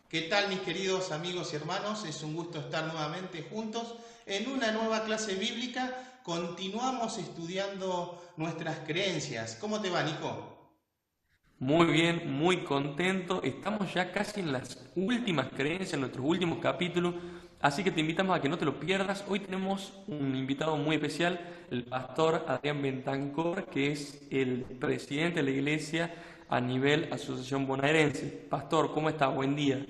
¿Qué tal, mis queridos amigos y hermanos? Es un gusto estar nuevamente juntos en una nueva clase bíblica. Continuamos estudiando nuestras creencias. ¿Cómo te va, Nico? Muy bien, muy contento. Estamos ya casi en las últimas creencias, en nuestros últimos capítulos, así que te invitamos a que no te lo pierdas. Hoy tenemos un invitado muy especial, el pastor Adrián Bentancor, que es el presidente de la iglesia a nivel Asociación Bonaerense. Pastor, ¿cómo está? Buen día.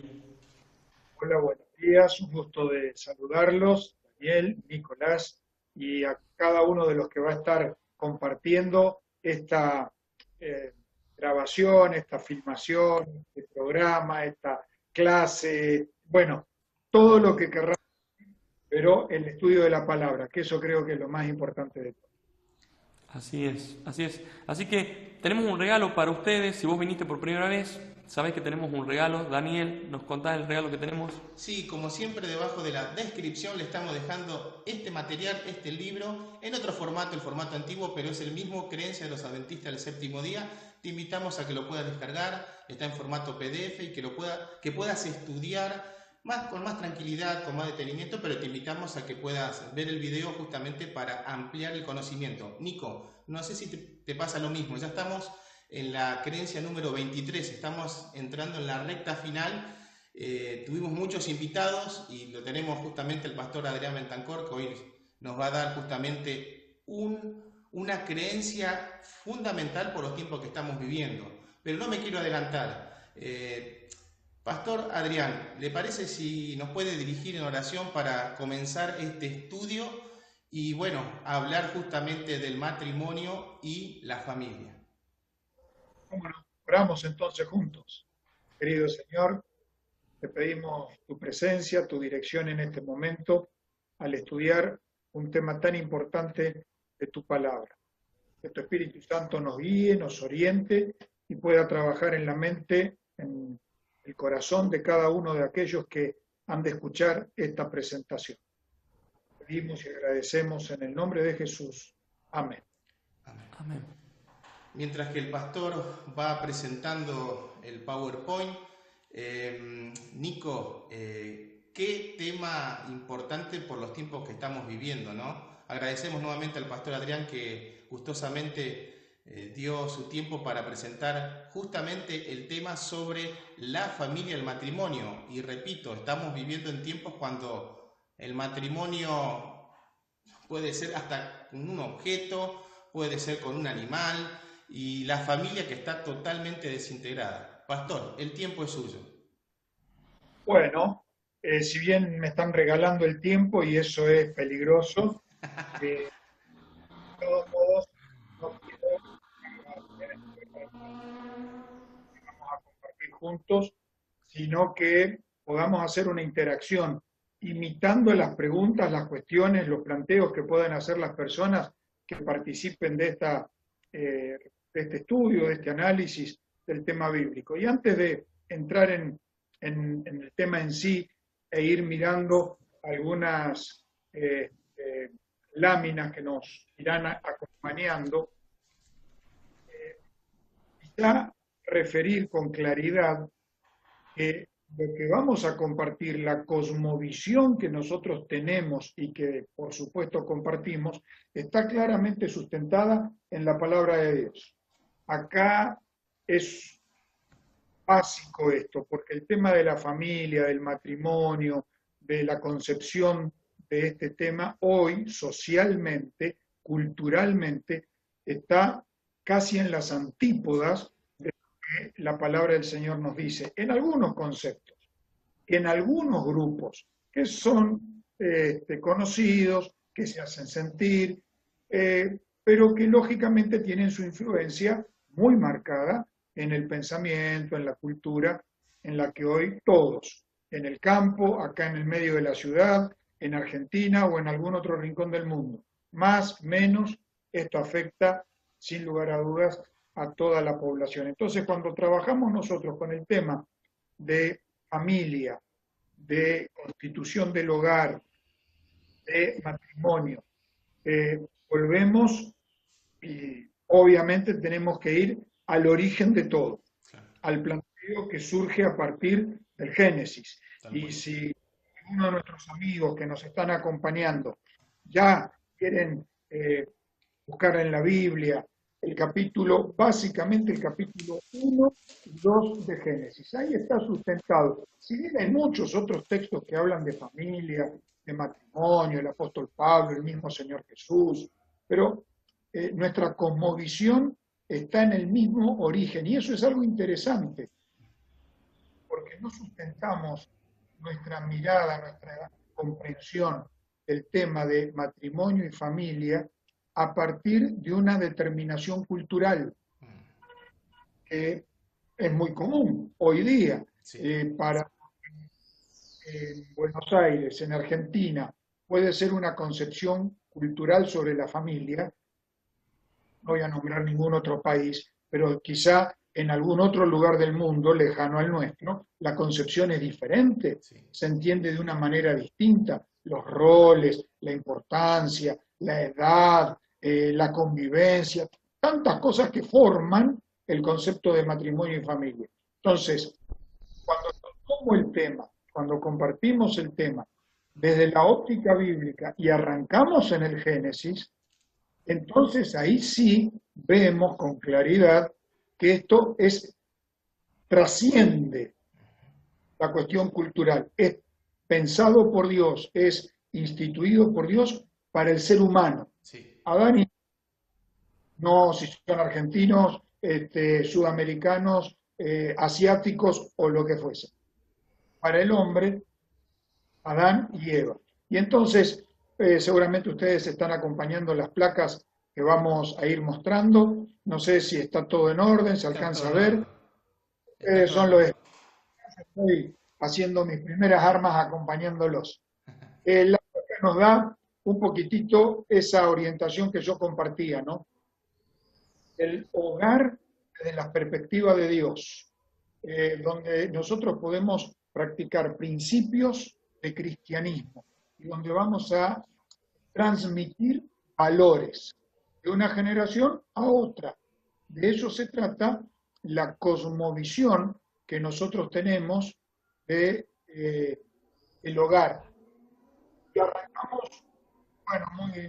Hola, buenos días. Un gusto de saludarlos, Daniel, Nicolás, y a cada uno de los que va a estar compartiendo esta eh, grabación, esta filmación, este programa, esta clase, bueno, todo lo que querrá, pero el estudio de la palabra, que eso creo que es lo más importante de todo. Así es, así es. Así que tenemos un regalo para ustedes. Si vos viniste por primera vez, sabés que tenemos un regalo. Daniel, ¿nos contás el regalo que tenemos? Sí, como siempre, debajo de la descripción le estamos dejando este material, este libro, en otro formato, el formato antiguo, pero es el mismo, Creencia de los Adventistas del Séptimo Día. Te invitamos a que lo puedas descargar, está en formato PDF y que puedas estudiar con más tranquilidad, con más detenimiento, pero te invitamos a que puedas ver el video justamente para ampliar el conocimiento. Nico, no sé si te pasa lo mismo, ya estamos en la creencia número 23, estamos entrando en la recta final. Tuvimos muchos invitados y lo tenemos justamente el pastor Adrián Bentancor, que hoy nos va a dar justamente una creencia fundamental por los tiempos que estamos viviendo. Pero no me quiero adelantar. Pastor Adrián, ¿le parece si nos puede dirigir en oración para comenzar este estudio y bueno, hablar justamente del matrimonio y la familia? ¿Cómo no? Oramos entonces juntos. Querido Señor, te pedimos tu presencia, tu dirección en este momento al estudiar un tema tan importante de tu palabra. Que tu Espíritu Santo nos guíe, nos oriente y pueda trabajar en la mente, en el corazón de cada uno de aquellos que han de escuchar esta presentación. Pedimos y agradecemos en el nombre de Jesús. Amén. Amén. Amén. Mientras que el pastor va presentando el PowerPoint, Nico, qué tema importante por los tiempos que estamos viviendo, ¿no? Agradecemos nuevamente al pastor Adrián que gustosamente dio su tiempo para presentar justamente el tema sobre la familia y el matrimonio. Y repito, estamos viviendo en tiempos cuando el matrimonio puede ser hasta con un objeto, puede ser con un animal, y la familia que está totalmente desintegrada. Pastor, el tiempo es suyo. Bueno, si bien me están regalando el tiempo y eso es peligroso, de todos modos no quiero vamos a compartir juntos, sino que podamos hacer una interacción imitando las preguntas, las cuestiones, los planteos que puedan hacer las personas que participen de este estudio, de este análisis del tema bíblico. Y antes de entrar en el tema en sí e ir mirando algunas láminas que nos irán acompañando, quizá referir con claridad que lo que vamos a compartir, la cosmovisión que nosotros tenemos y que por supuesto compartimos, está claramente sustentada en la palabra de Dios. Acá es básico esto, porque el tema de la familia, del matrimonio, de la concepción de este tema, hoy socialmente, culturalmente, está casi en las antípodas de lo que la palabra del Señor nos dice, en algunos conceptos, en algunos grupos que son conocidos, que se hacen sentir, pero que lógicamente tienen su influencia muy marcada en el pensamiento, en la cultura, en la que hoy todos, en el campo, acá en el medio de la ciudad, en Argentina o en algún otro rincón del mundo, más, menos, esto afecta sin lugar a dudas a toda la población. Entonces, cuando trabajamos nosotros con el tema de familia, de constitución del hogar, de matrimonio, volvemos y obviamente tenemos que ir al origen de todo, al planteo que surge a partir del Génesis. Tal Y cual. si uno de nuestros amigos que nos están acompañando ya quieren buscar en la Biblia el capítulo, básicamente el capítulo 1 y 2 de Génesis. Ahí está sustentado. Si bien hay muchos otros textos que hablan de familia, de matrimonio, el apóstol Pablo, el mismo Señor Jesús, pero nuestra cosmovisión está en el mismo origen y eso es algo interesante, porque no sustentamos nuestra mirada, nuestra comprensión del tema de matrimonio y familia a partir de una determinación cultural que es muy común hoy día. Sí. Para Buenos Aires, en Argentina, puede ser una concepción cultural sobre la familia. No voy a nombrar ningún otro país, pero quizá en algún otro lugar del mundo lejano al nuestro, la concepción es diferente, Sí. se entiende de una manera distinta, los roles, la importancia, la edad, la convivencia, tantas cosas que forman el concepto de matrimonio y familia. Entonces, cuando tomo el tema, cuando compartimos el tema desde la óptica bíblica y arrancamos en el Génesis, entonces ahí sí vemos con claridad que esto trasciende la cuestión cultural, es pensado por Dios, es instituido por Dios para el ser humano. Sí. Adán y no si son argentinos, sudamericanos, asiáticos o lo que fuese. Para el hombre, Adán y Eva. Y entonces, seguramente ustedes están acompañando las placas que vamos a ir mostrando. No sé si está todo en orden, se alcanza a ver. Son los estoy haciendo mis primeras armas acompañándolos. La placa nos da un poquitito esa orientación que yo compartía, ¿no? El hogar desde la perspectiva de Dios, donde nosotros podemos practicar principios de cristianismo y donde vamos a transmitir valores de una generación a otra. De eso se trata la cosmovisión que nosotros tenemos de el hogar. Y arrancamos, bueno,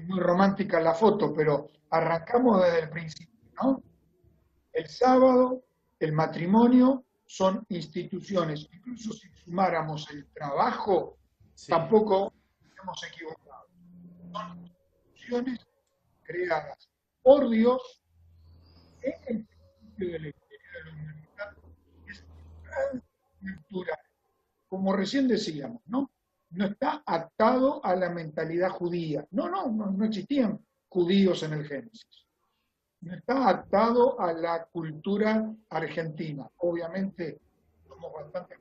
muy romántica la foto, pero arrancamos desde el principio, ¿no? El sábado, el matrimonio son instituciones. Incluso si sumáramos el trabajo, Sí. tampoco hemos equivocado. Son instituciones creadas por Dios en el principio de la historia de la humanidad. Es transcultural. Como recién decíamos, ¿no? No está atado a la mentalidad judía. No existían judíos en el Génesis. No está atado a la cultura argentina. Obviamente somos bastante...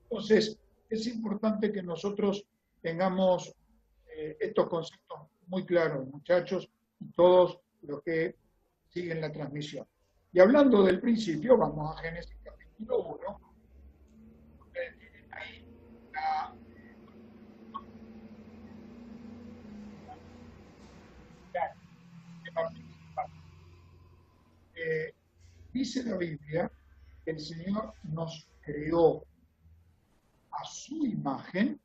Entonces, es importante que nosotros tengamos estos conceptos muy claros, muchachos, y todos los que siguen la transmisión. Y hablando del principio, vamos a Génesis capítulo 1. Ustedes tienen ahí la... dice la Biblia que el Señor nos creó a su imagen.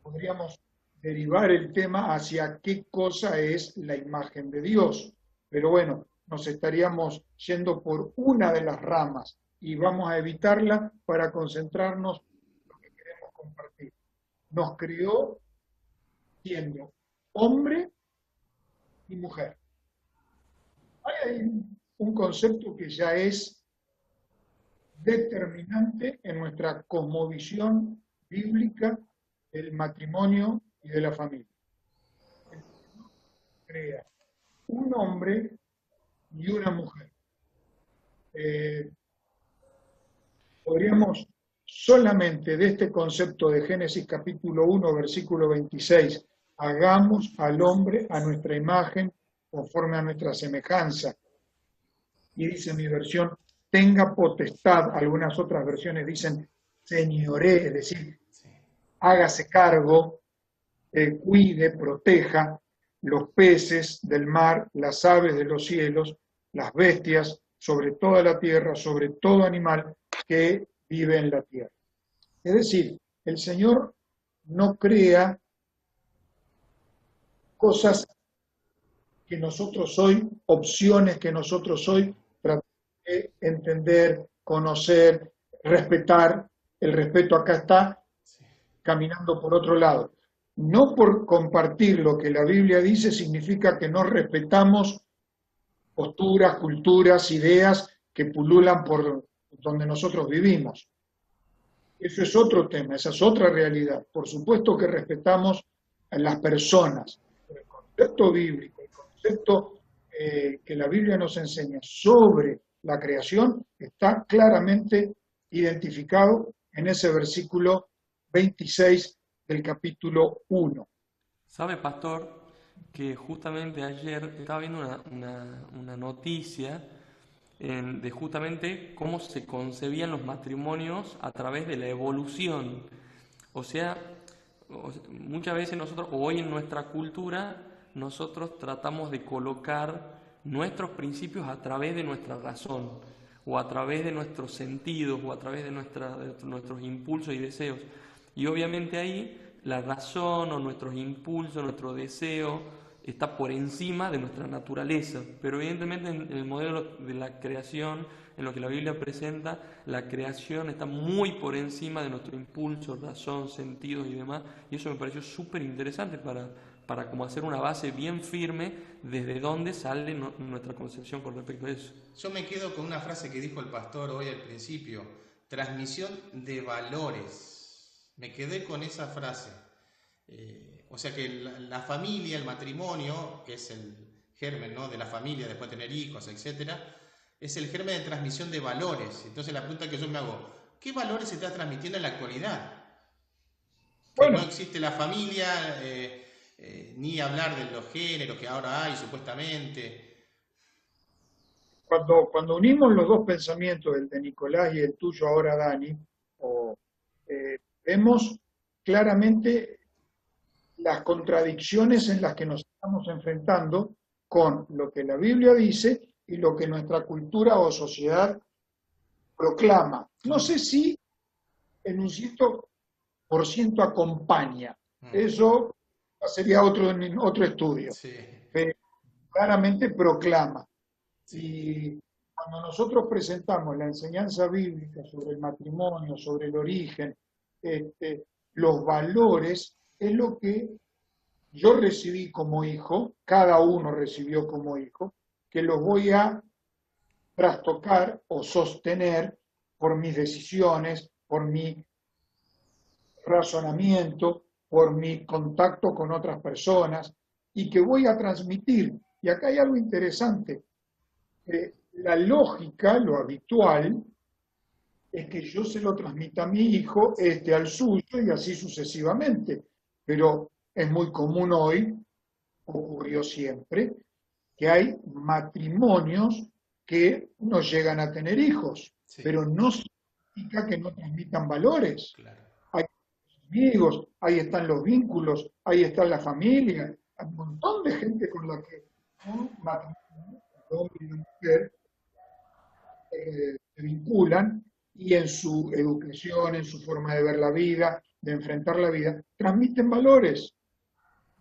Podríamos derivar el tema hacia qué cosa es la imagen de Dios, pero bueno, nos estaríamos yendo por una de las ramas y vamos a evitarla para concentrarnos en lo que queremos compartir. Nos creó siendo hombre y mujer. Hay un concepto que ya es determinante en nuestra cosmovisión bíblica del matrimonio y de la familia. El Señor crea un hombre y una mujer. Podríamos solamente de este concepto de Génesis capítulo 1, versículo 26, hagamos al hombre a nuestra imagen, conforme a nuestra semejanza. Y dice mi versión, tenga potestad. Algunas otras versiones dicen señoree, es decir, hágase cargo, cuide, proteja los peces del mar, las aves de los cielos, las bestias sobre toda la tierra, sobre todo animal que vive en la tierra. Es decir, el Señor no crea cosas que nosotros hoy, opciones que nosotros hoy tratamos de entender, conocer, respetar. El respeto acá está caminando por otro lado. No por compartir lo que la Biblia dice significa que no respetamos posturas, culturas, ideas que pululan por donde nosotros vivimos. Eso es otro tema, esa es otra realidad. Por supuesto que respetamos a las personas. El concepto bíblico, el concepto que la Biblia nos enseña sobre la creación está claramente identificado en ese versículo 26 del capítulo 1. ¿Sabe, pastor, que justamente ayer estaba viendo una noticia de justamente cómo se concebían los matrimonios a través de la evolución? O sea, muchas veces nosotros, hoy en nuestra cultura, nosotros tratamos de colocar nuestros principios a través de nuestra razón, o a través de nuestros sentidos, o a través de nuestros impulsos y deseos. Y obviamente ahí la razón o nuestros impulsos, nuestro deseo, está por encima de nuestra naturaleza. Pero evidentemente en el modelo de la creación, en lo que la Biblia presenta, la creación está muy por encima de nuestro impulso, razón, sentidos y demás. Y eso me pareció súper interesante para como hacer una base bien firme desde dónde sale nuestra concepción con respecto a eso. Yo me quedo con una frase que dijo el pastor hoy al principio: transmisión de valores. Me quedé con esa frase. O sea que la familia, el matrimonio, que es el germen, ¿no?, de la familia, después de tener hijos, etcétera, es el germen de transmisión de valores. Entonces la pregunta que yo me hago: ¿qué valores se está transmitiendo en la actualidad? Que Bueno, no existe la familia, ni hablar de los géneros que ahora hay supuestamente. cuando unimos los dos pensamientos, el de Nicolás y el tuyo ahora, Dani, vemos claramente las contradicciones en las que nos estamos enfrentando con lo que la Biblia dice y lo que nuestra cultura o sociedad proclama. No sé si en un 100% acompaña. Eso sería otro estudio. Sí. Pero claramente proclama. Y cuando nosotros presentamos la enseñanza bíblica sobre el matrimonio, sobre el origen, los valores, es lo que yo recibí como hijo, cada uno recibió como hijo, que los voy a trastocar o sostener por mis decisiones, por mi razonamiento, por mi contacto con otras personas, y que voy a transmitir. Y acá hay algo interesante. La lógica, lo habitual, es que yo se lo transmita a mi hijo, al suyo, y así sucesivamente. Pero es muy común hoy, ocurrió siempre, que hay matrimonios que no llegan a tener hijos, Sí. pero no significa que no transmitan valores. Claro. Hay amigos, ahí están los vínculos, ahí está la familia, hay un montón de gente con la que un matrimonio, el hombre y la mujer, se vinculan y en su educación, en su forma de ver la vida, de enfrentar la vida, transmiten valores.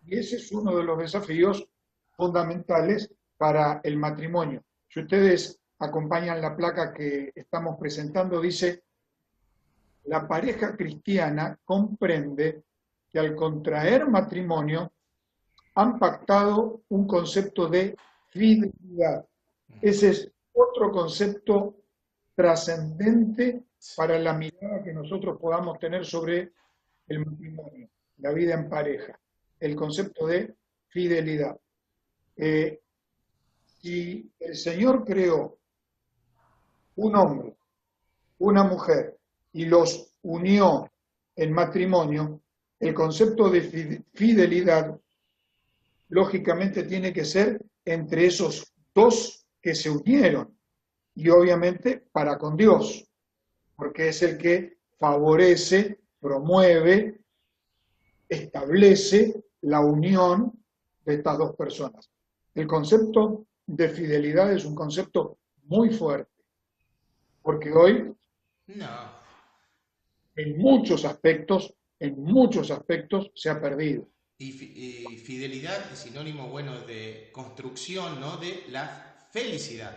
Y ese es uno de los desafíos fundamentales para el matrimonio. Si ustedes acompañan la placa que estamos presentando, dice: la pareja cristiana comprende que al contraer matrimonio han pactado un concepto de fidelidad. Ese es otro concepto trascendente para la mirada que nosotros podamos tener sobre el matrimonio, la vida en pareja, el concepto de fidelidad. Si el Señor creó un hombre, una mujer, y los unió en matrimonio, el concepto de fidelidad lógicamente tiene que ser entre esos dos que se unieron, y obviamente para con Dios, porque es el que favorece, promueve, establece la unión de estas dos personas. El concepto de fidelidad es un concepto muy fuerte, porque hoy No. en muchos aspectos se ha perdido. Y fidelidad es sinónimo, bueno, de construcción, ¿no? De la felicidad.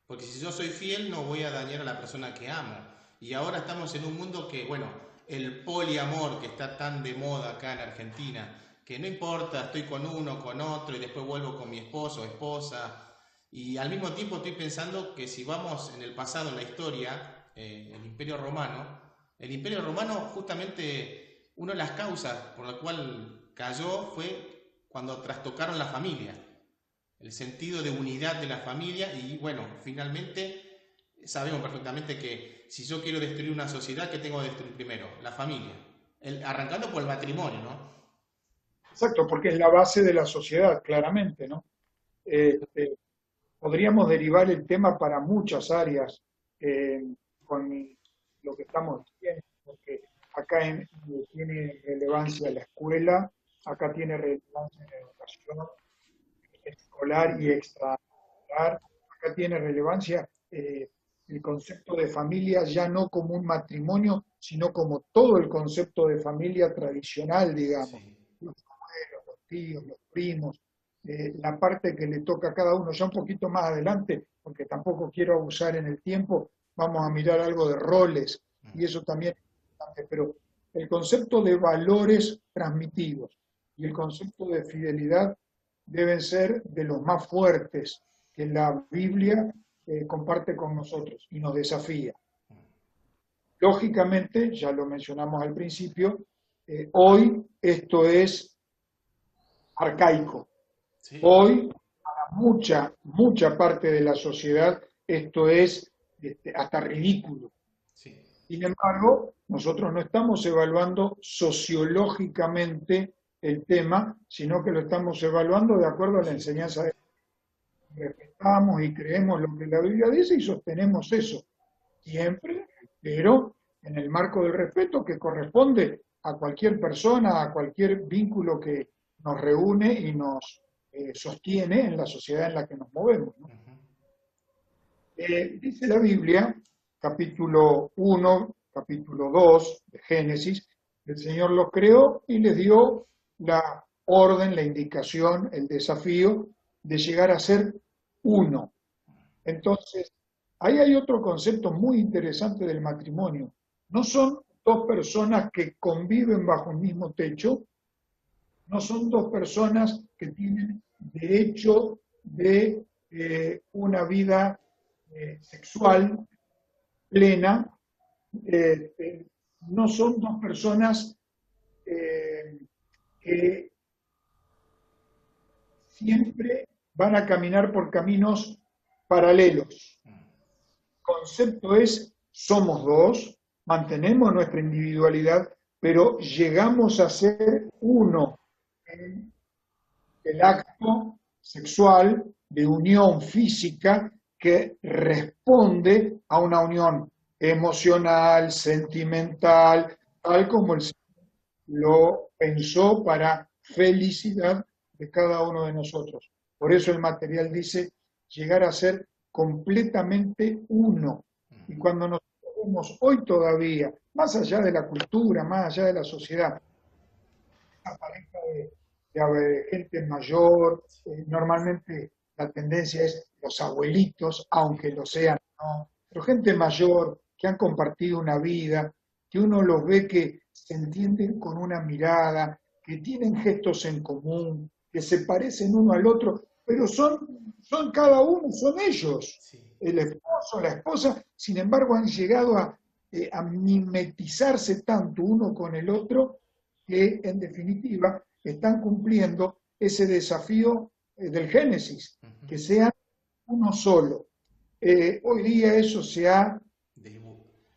Porque si yo soy fiel, no voy a dañar a la persona que amo. Y ahora estamos en un mundo que, bueno, el poliamor que está tan de moda acá en Argentina, que no importa, estoy con uno, con otro, y después vuelvo con mi esposo o esposa. Y al mismo tiempo estoy pensando que si vamos en el pasado, en la historia, el Imperio Romano justamente una de las causas por la cual cayó fue cuando trastocaron la familia, el sentido de unidad de la familia y bueno, finalmente sabemos perfectamente que si yo quiero destruir una sociedad, ¿qué tengo que destruir primero? La familia, arrancando por el matrimonio, ¿no? Exacto, porque es la base de la sociedad, claramente, ¿no? Este, podríamos derivar el tema para muchas áreas con lo que estamos diciendo, porque acá tiene relevancia la escuela, acá tiene relevancia la educación escolar y extraescolar, acá tiene relevancia el concepto de familia ya no como un matrimonio, sino como todo el concepto de familia tradicional, digamos, Sí. los abuelos, los tíos, los primos, la parte que le toca a cada uno. Ya un poquito más adelante, porque tampoco quiero abusar en el tiempo, vamos a mirar algo de roles, y eso también es importante, pero el concepto de valores transmitidos y el concepto de fidelidad deben ser de los más fuertes que la Biblia comparte con nosotros y nos desafía. Lógicamente, ya lo mencionamos al principio, hoy esto es arcaico. Sí. Hoy, para mucha parte de la sociedad, esto es hasta ridículo. Sí. Sin embargo, nosotros no estamos evaluando sociológicamente el tema, sino que lo estamos evaluando de acuerdo a la enseñanza de respetamos y creemos lo que la Biblia dice y sostenemos eso. Siempre, pero en el marco del respeto que corresponde a cualquier persona, a cualquier vínculo que nos reúne y nos sostiene en la sociedad en la que nos movemos, ¿no? Dice la Biblia, capítulo 1, capítulo 2 de Génesis, el Señor los creó y les dio la orden, la indicación, el desafío de llegar a ser uno. Entonces, ahí hay otro concepto muy interesante del matrimonio. No son dos personas que conviven bajo un mismo techo, no son dos personas que tienen derecho de una vida sexual plena, no son dos personas que siempre van a caminar por caminos paralelos. El concepto es, somos dos, mantenemos nuestra individualidad, pero llegamos a ser uno en el acto sexual de unión física que responde a una unión emocional, sentimental, tal como el Señor lo pensó para felicidad de cada uno de nosotros. Por eso el material dice llegar a ser completamente uno. Y cuando nos vemos hoy todavía, más allá de la cultura, más allá de la sociedad, una pareja de gente mayor, normalmente la tendencia es los abuelitos, aunque lo sean, no, pero gente mayor que han compartido una vida, que uno los ve que se entienden con una mirada, que tienen gestos en común, que se parecen uno al otro, pero son cada uno, son ellos, Sí. el esposo, la esposa, sin embargo han llegado a mimetizarse tanto uno con el otro que en definitiva están cumpliendo ese desafío del Génesis, que sean uno solo. Hoy día eso se ha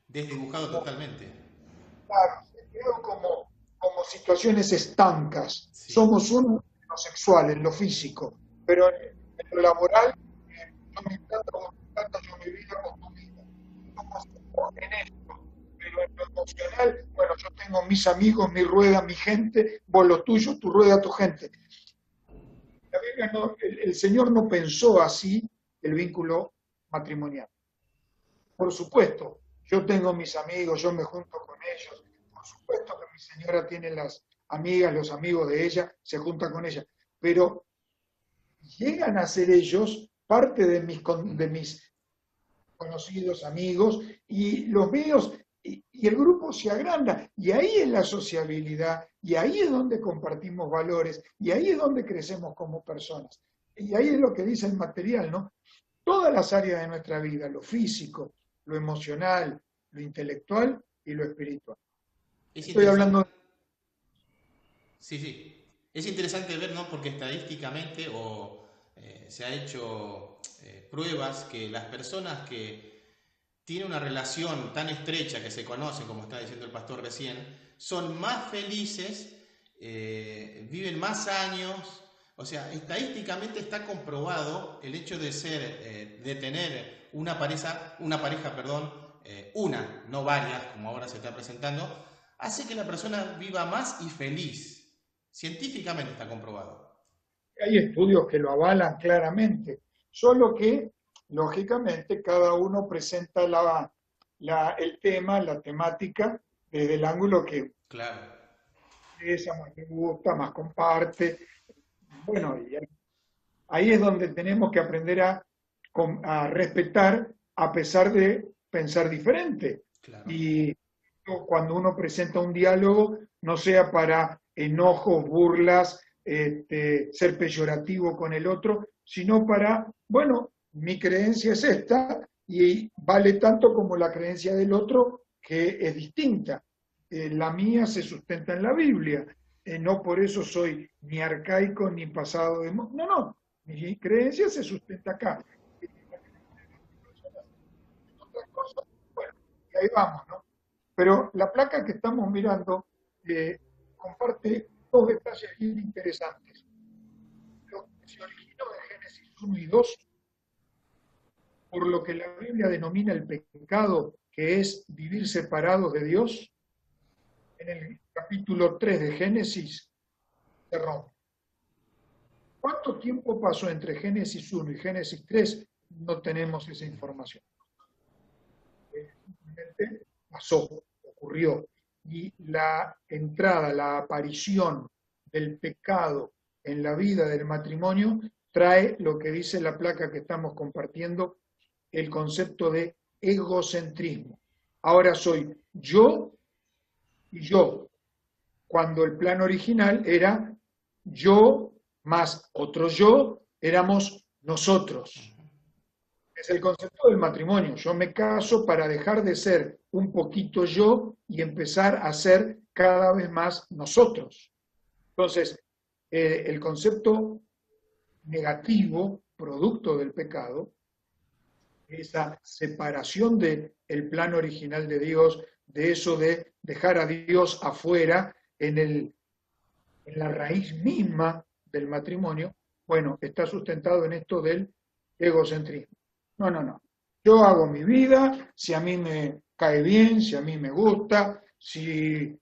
Desdibujado totalmente. claro, se creó como situaciones estancas. Sí. Somos uno en lo sexual, en lo físico, pero en lo laboral, yo me encanta, vos me encanta, yo mi vida con tu vida. Somos en esto, pero en lo emocional, bueno, yo tengo mis amigos, mi rueda, mi gente, vos lo tuyo, tu rueda, tu gente. La Biblia el Señor no pensó así el vínculo matrimonial. Por supuesto, yo tengo mis amigos, yo me junto con ellos, por supuesto que mi señora tiene las amigas, los amigos de ella, se junta con ella, pero llegan a ser ellos parte de mis conocidos, amigos, y los míos, y el grupo se agranda, y ahí es la sociabilidad, y ahí es donde compartimos valores, y ahí es donde crecemos como personas. Y ahí es lo que dice el material, ¿no? Todas las áreas de nuestra vida, lo físico, lo emocional, lo intelectual y lo espiritual. Es Estoy interesante. hablando. Sí, sí. Es interesante ver, ¿no? Porque estadísticamente se ha hecho pruebas que las personas que tienen una relación tan estrecha que se conocen, como está diciendo el pastor recién, son más felices, viven más años. O sea, estadísticamente está comprobado el hecho de de tener una pareja, perdón, una, no varias, como ahora se está presentando, hace que la persona viva más y feliz. Científicamente está comprobado. Hay estudios que lo avalan claramente, solo que, lógicamente, cada uno presenta el tema, la temática, desde el ángulo que Claro. esa más le gusta, más comparte. Bueno, y ahí es donde tenemos que aprender a respetar a pesar de pensar diferente. Claro. Y cuando uno presenta un diálogo, no sea para enojos, burlas, ser peyorativo con el otro, sino para, bueno, mi creencia es esta y vale tanto como la creencia del otro, que es distinta. La mía se sustenta en la Biblia. No por eso soy ni arcaico ni pasado de... No, no, mi creencia se sustenta acá. Bueno, y ahí vamos, ¿no? Pero la placa que estamos mirando comparte dos detalles bien interesantes. Lo que se originó en Génesis 1 y 2, por lo que la Biblia denomina el pecado, que es vivir separados de Dios, en el capítulo 3 de Génesis se rompe. ¿Cuánto tiempo pasó entre Génesis 1 y Génesis 3? No tenemos esa información. Simplemente pasó, ocurrió. Y la entrada, la aparición del pecado en la vida del matrimonio trae lo que dice la placa que estamos compartiendo, el concepto de egocentrismo. Ahora soy yo y yo, cuando el plan original era yo más otro yo, éramos nosotros. Es el concepto del matrimonio. Yo me caso para dejar de ser un poquito yo y empezar a ser cada vez más nosotros. Entonces, el concepto negativo, producto del pecado, esa separación del plan original de Dios, de eso de dejar a Dios afuera en la raíz misma del matrimonio, bueno, está sustentado en esto del egocentrismo. No, no, no. Yo hago mi vida, si a mí me cae bien, si a mí me gusta, si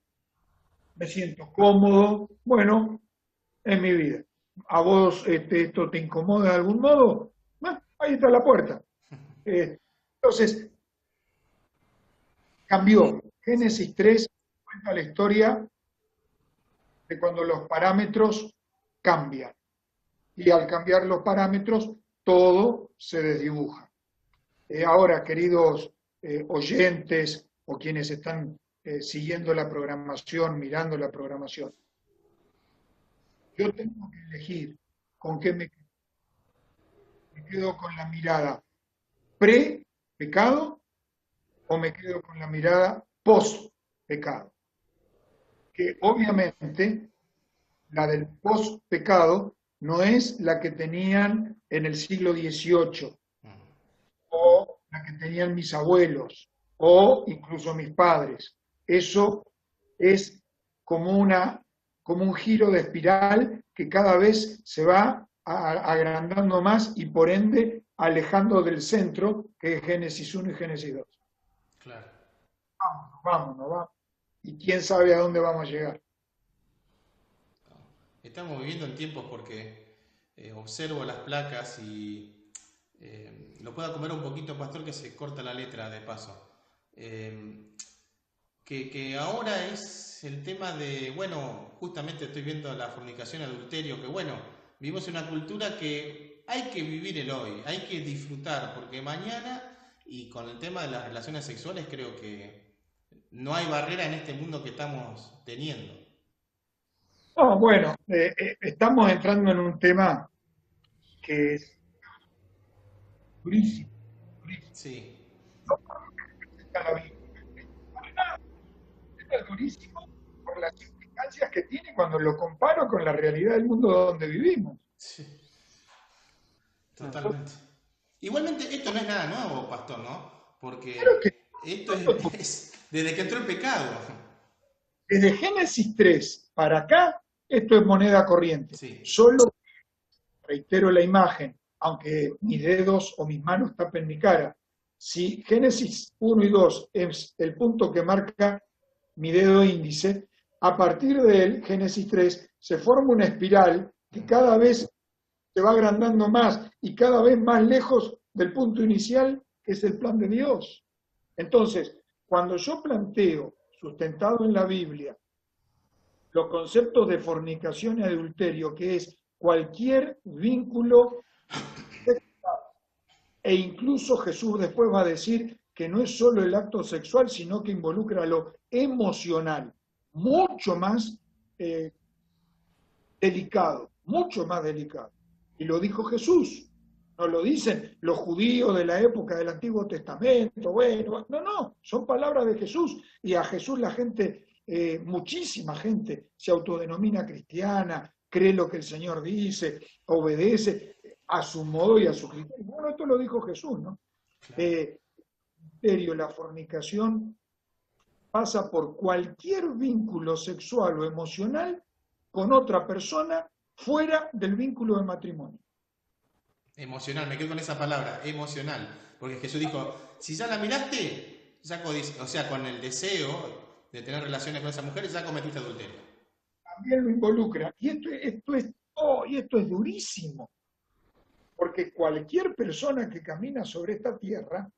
me siento cómodo, bueno, es mi vida. ¿A vos esto te incomoda de algún modo? Bueno, ahí está la puerta. Entonces, cambió. Génesis 3 cuenta la historia de cuando los parámetros cambian. Y al cambiar los parámetros, todo se desdibuja. Ahora, queridos oyentes o quienes están siguiendo la programación, mirando la programación, yo tengo que elegir con qué me quedo con la mirada pre-pecado o me quedo con la mirada post-pecado. Que obviamente la del post-pecado no es la que tenían en el siglo XVIII o la que tenían mis abuelos o incluso mis padres. Eso es como un giro de espiral que cada vez se va agrandando más y por ende alejando del centro, que es Génesis 1 y Génesis 2. Claro. Vámonos. Y quién sabe a dónde vamos a llegar. Estamos viviendo en tiempos porque observo las placas y lo pueda comer un poquito, pastor, que se corta la letra de paso. Que ahora es el tema de, bueno, justamente estoy viendo la fornicación y adulterio, que bueno, vivimos en una cultura que hay que vivir el hoy, hay que disfrutar, porque mañana, y con el tema de las relaciones sexuales, creo que no hay barrera en este mundo que estamos teniendo. No, bueno, estamos entrando en un tema que es durísimo, durísimo. Sí, No por lo que representa la Biblia, para nada, es durísimo por las implicancias que tiene cuando lo comparo con la realidad del mundo donde vivimos. sí, Entonces, totalmente. Igualmente, esto no es nada nuevo, pastor, ¿no? creo que Porque esto es desde que entró el pecado. desde Génesis 3 para acá, esto es moneda corriente. Sí, Solo reitero la imagen, aunque mis dedos o mis manos tapen mi cara. Si Génesis 1 y 2 es el punto que marca mi dedo índice, a partir del Génesis 3 se forma una espiral que cada vez se va agrandando más y cada vez más lejos del punto inicial, que es el plan de Dios. Entonces, cuando yo planteo, sustentado en la Biblia, los conceptos de fornicación y adulterio, que es cualquier vínculo sexual, e incluso Jesús después va a decir que no es solo el acto sexual, sino que involucra lo emocional, mucho más delicado, mucho más delicado. Y lo dijo Jesús, no lo dicen los judíos de la época del Antiguo Testamento, bueno, no, son palabras de Jesús, y a Jesús la gente, muchísima gente se autodenomina cristiana, cree lo que el Señor dice, obedece a su modo y a su criterio. Bueno, esto lo dijo Jesús, ¿no? La fornicación pasa por cualquier vínculo sexual o emocional con otra persona fuera del vínculo de matrimonio. emocional, me quedo con esa palabra, emocional. Porque Jesús dijo, si ya la miraste, ya o sea, con el deseo de tener relaciones con esa mujer, ya cometiste adulterio. También lo involucra. Y esto es durísimo, porque cualquier persona que camina sobre esta tierra,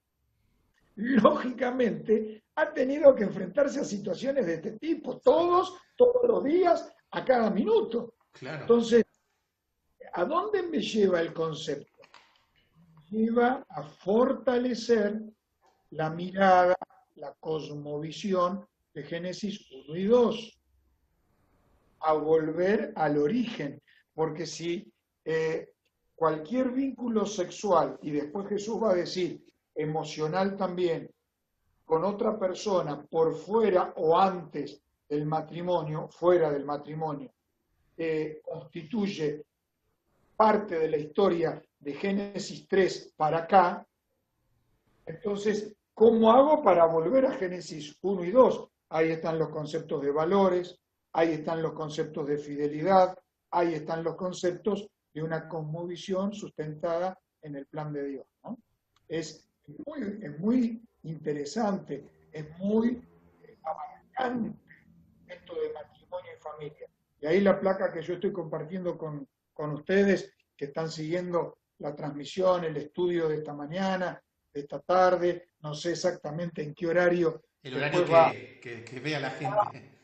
lógicamente, ha tenido que enfrentarse a situaciones de este tipo, todos los días, a cada minuto. Claro. Entonces, ¿a dónde me lleva el concepto? Me lleva a fortalecer la mirada, la cosmovisión de Génesis 1 y 2, a volver al origen, porque si cualquier vínculo sexual, y después Jesús va a decir emocional también, con otra persona por fuera o antes del matrimonio, fuera del matrimonio, constituye parte de la historia de Génesis 3 para acá, entonces, ¿cómo hago para volver a Génesis 1 y 2? Ahí están los conceptos de valores, ahí están los conceptos de fidelidad, ahí están los conceptos de una cosmovisión sustentada en el plan de Dios, ¿no? Es muy interesante, es muy abarcante esto de matrimonio y familia. Y ahí la placa que yo estoy compartiendo con ustedes, que están siguiendo la transmisión, el estudio de esta mañana, de esta tarde, no sé exactamente en qué horario. El horario que vea la gente.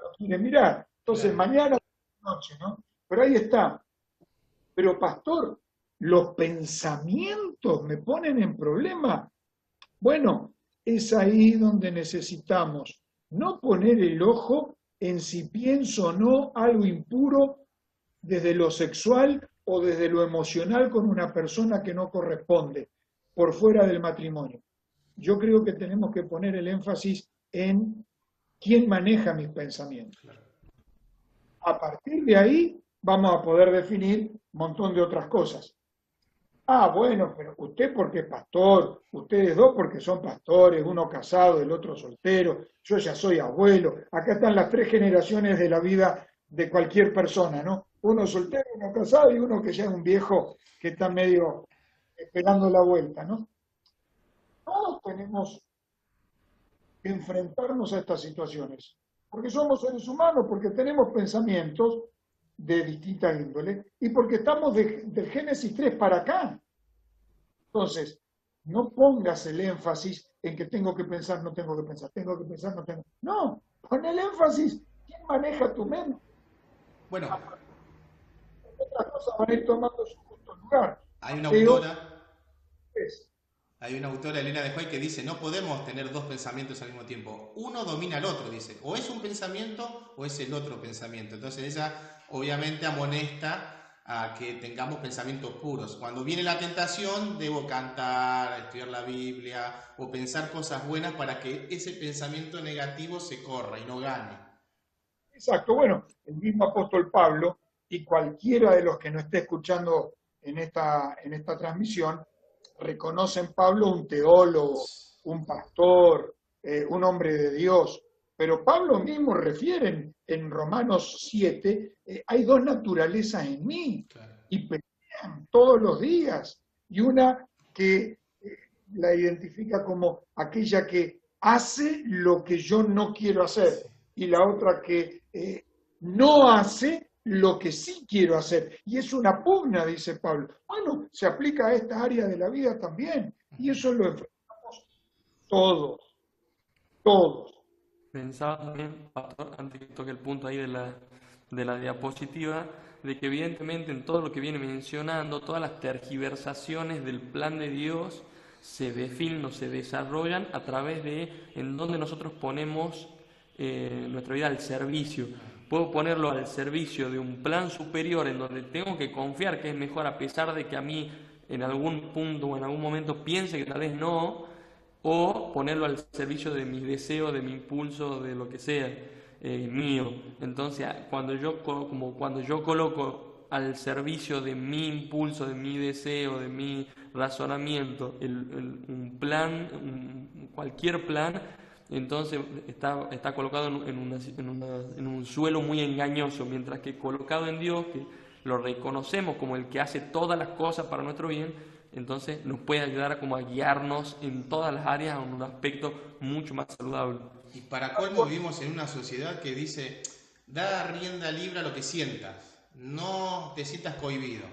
Lo quiere mirar. Entonces, claro, mañana noche, ¿no? Pero ahí está. Pero pastor, los pensamientos me ponen en problema. Bueno, es ahí donde necesitamos no poner el ojo en si pienso o no algo impuro desde lo sexual o desde lo emocional con una persona que no corresponde, por fuera del matrimonio. Yo creo que tenemos que poner el énfasis en quién maneja mis pensamientos. A partir de ahí vamos a poder definir un montón de otras cosas. Ah, bueno, pero usted porque es pastor, ustedes dos porque son pastores, uno casado, el otro soltero, yo ya soy abuelo. Acá están las 3 generaciones de la vida de cualquier persona, ¿no? Uno soltero, uno casado y uno que ya es un viejo que está medio esperando la vuelta, ¿no? Todos tenemos que enfrentarnos a estas situaciones, porque somos seres humanos, porque tenemos pensamientos de distinta índole y porque estamos del Génesis 3 para acá. Entonces, no pongas el énfasis en que tengo que pensar, no tengo que pensar, tengo que pensar, no tengo. No, pon el énfasis. ¿Quién maneja tu mente? Bueno, Otras cosas van a ir tomando su justo lugar. hay una Pero autora, es, hay una autora, Elena de Hoy, que dice, no podemos tener dos pensamientos al mismo tiempo. Uno domina al otro, dice. O es un pensamiento o es el otro pensamiento. Entonces ella obviamente amonesta a que tengamos pensamientos puros. Cuando viene la tentación, debo cantar, estudiar la Biblia o pensar cosas buenas para que ese pensamiento negativo se corra y no gane. exacto. Bueno, el mismo apóstol Pablo y cualquiera de los que nos esté escuchando en esta transmisión, reconocen Pablo un teólogo, un pastor, un hombre de Dios. Pero Pablo mismo refiere en Romanos 7, hay dos naturalezas en mí Claro. y pelean todos los días. Y una que la identifica como aquella que hace lo que yo no quiero hacer y la otra que no hace lo que sí quiero hacer. Y es una pugna, dice Pablo. Bueno, se aplica a esta área de la vida también. Y eso lo enfrentamos todos, todos. Pensaba también, Pastor, antes que toque el punto ahí de la diapositiva, de que evidentemente en todo lo que viene mencionando, todas las tergiversaciones del plan de Dios se definen o se desarrollan a través de en donde nosotros ponemos nuestra vida al servicio. Puedo ponerlo al servicio de un plan superior en donde tengo que confiar que es mejor a pesar de que a mí en algún punto o en algún momento piense que tal vez no, o ponerlo al servicio de mis deseos, de mi impulso, de lo que sea mío. Entonces, cuando yo coloco al servicio de mi impulso, de mi deseo, de mi razonamiento, un plan, cualquier plan, entonces está colocado en un suelo muy engañoso, mientras que colocado en Dios, que lo reconocemos como el que hace todas las cosas para nuestro bien, entonces nos puede ayudar como a guiarnos en todas las áreas en un aspecto mucho más saludable. Y para colmo vivimos en una sociedad que dice, da rienda libre a lo que sientas, no te sientas cohibido.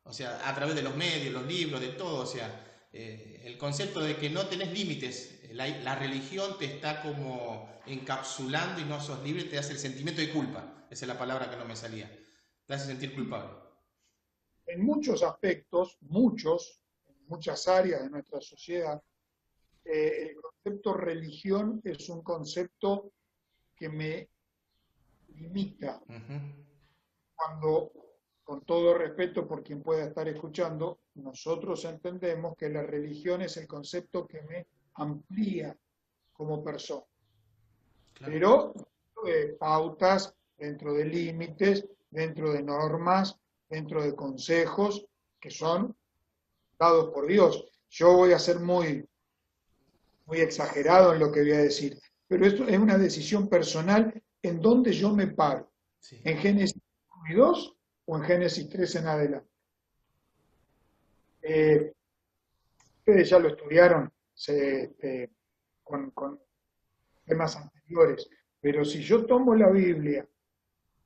O sea, a través de los medios, los libros, de todo. O sea, el concepto de que no tenés límites, la religión te está como encapsulando y no sos libre, te hace el sentimiento de culpa. Esa es la palabra que no me salía. Te hace sentir culpable. En muchos aspectos, en muchas áreas de nuestra sociedad, el concepto religión es un concepto que me limita. Cuando, con todo respeto por quien pueda estar escuchando, nosotros entendemos que la religión es el concepto que me amplía como persona. Claro. Pero dentro de pautas, dentro de límites, dentro de normas, dentro de consejos que son dados por Dios. Yo voy a ser muy exagerado en lo que voy a decir, pero esto es una decisión personal en donde yo me paro, Sí. en Génesis 1 y 2 o en Génesis 3 en adelante. Ustedes ya lo estudiaron con temas anteriores, pero si yo tomo la Biblia,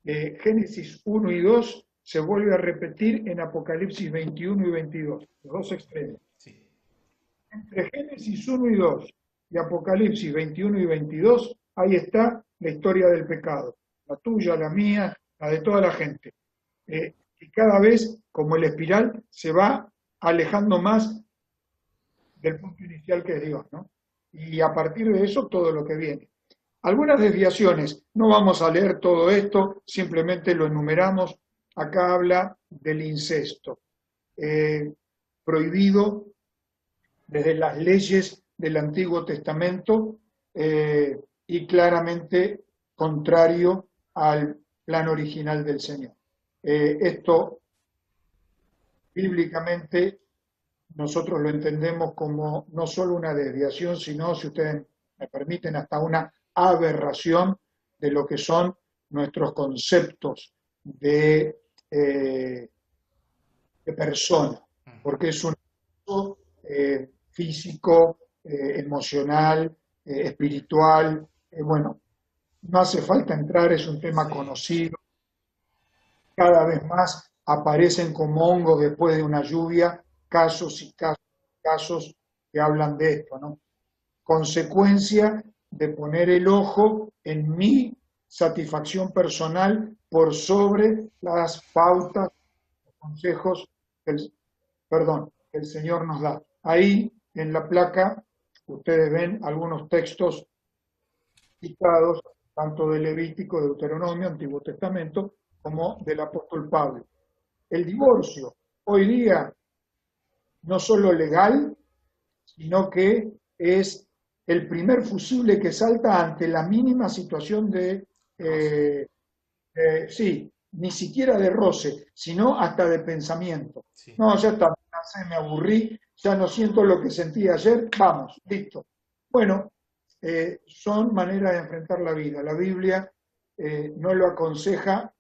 Génesis 1 y 2 se vuelve a repetir en Apocalipsis 21 y 22, los dos extremos. Sí. Entre Génesis 1 y 2 y Apocalipsis 21 y 22, ahí está la historia del pecado, la tuya, la mía, la de toda la gente. Y cada vez, como el espiral, se va alejando más del punto inicial que es Dios, ¿no? Y a partir de eso, todo lo que viene. Algunas desviaciones, no vamos a leer todo esto, simplemente lo enumeramos. Acá habla del incesto, prohibido desde las leyes del Antiguo Testamento y claramente contrario al plan original del Señor. Esto bíblicamente nosotros lo entendemos como no solo una desviación, sino, si ustedes me permiten, hasta una aberración de lo que son nuestros conceptos de persona, porque es un acto físico, emocional, espiritual. Bueno, no hace falta entrar, es un tema conocido. Cada vez más aparecen como hongos después de una lluvia casos y casos casos que hablan de esto, ¿no? Consecuencia de poner el ojo en mi satisfacción personal por sobre las pautas, los consejos que el Señor nos da. Ahí en la placa ustedes ven algunos textos citados, tanto de Levítico, Deuteronomio, Antiguo Testamento, como del apóstol Pablo. El divorcio, hoy día, no solo legal, sino que es el primer fusible que salta ante la mínima situación sí, ni siquiera de roce, sino hasta de pensamiento. Sí. No, ya está, me aburrí, ya no siento lo que sentí ayer, vamos, listo. Bueno, son maneras de enfrentar la vida. La Biblia no lo aconseja,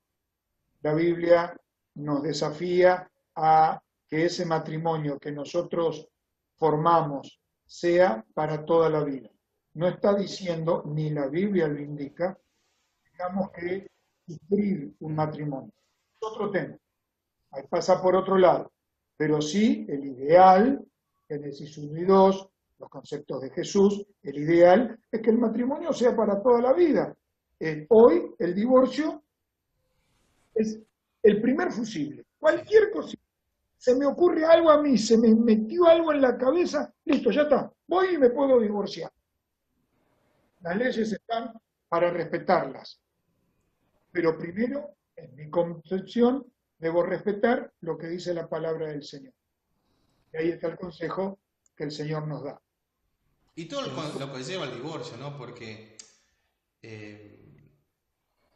la Biblia nos desafía a que ese matrimonio que nosotros formamos sea para toda la vida. No está diciendo, ni la Biblia lo indica, digamos que sufrir un matrimonio. Es otro tema. Ahí pasa por otro lado. Pero sí, el ideal, Génesis 1 y 2, los conceptos de Jesús, el ideal es que el matrimonio sea para toda la vida. Hoy el divorcio es el primer fusible. Cualquier cosita. Se me ocurre algo a mí, se me metió algo en la cabeza, listo, ya está. Voy y me puedo divorciar. Las leyes están para respetarlas. Pero primero, en mi concepción, debo respetar lo que dice la palabra del Señor. Y ahí está el consejo que el Señor nos da. Y todo lo que lleva al divorcio, ¿no? Porque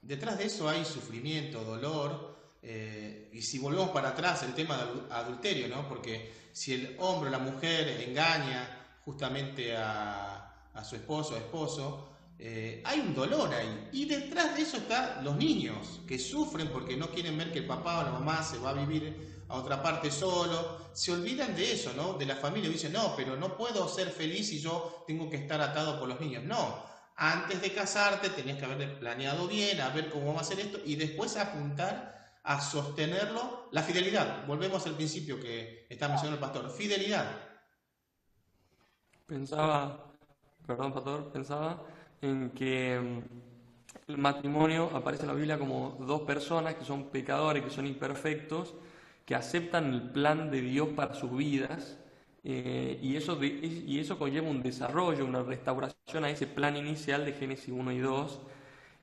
detrás de eso hay sufrimiento, dolor, y si volvemos para atrás, el tema del adulterio, ¿no? Porque si el hombre o la mujer engaña justamente a su esposo o esposo, hay un dolor ahí. Y detrás de eso están los niños, que sufren porque no quieren ver que el papá o la mamá se va a vivir a otra parte solo. Se olvidan de eso, ¿no? De la familia. Dicen, no, pero no puedo ser feliz si yo tengo que estar atado por los niños. No. Antes de casarte tenías que haber planeado bien, a ver cómo va a ser esto, y después apuntar a sostenerlo. La fidelidad. Volvemos al principio que está mencionando el pastor. Fidelidad. Pensaba en que el matrimonio aparece en la Biblia como dos personas que son pecadores, que son imperfectos, que aceptan el plan de Dios para sus vidas, y eso conlleva un desarrollo, una restauración a ese plan inicial de Génesis 1 y 2,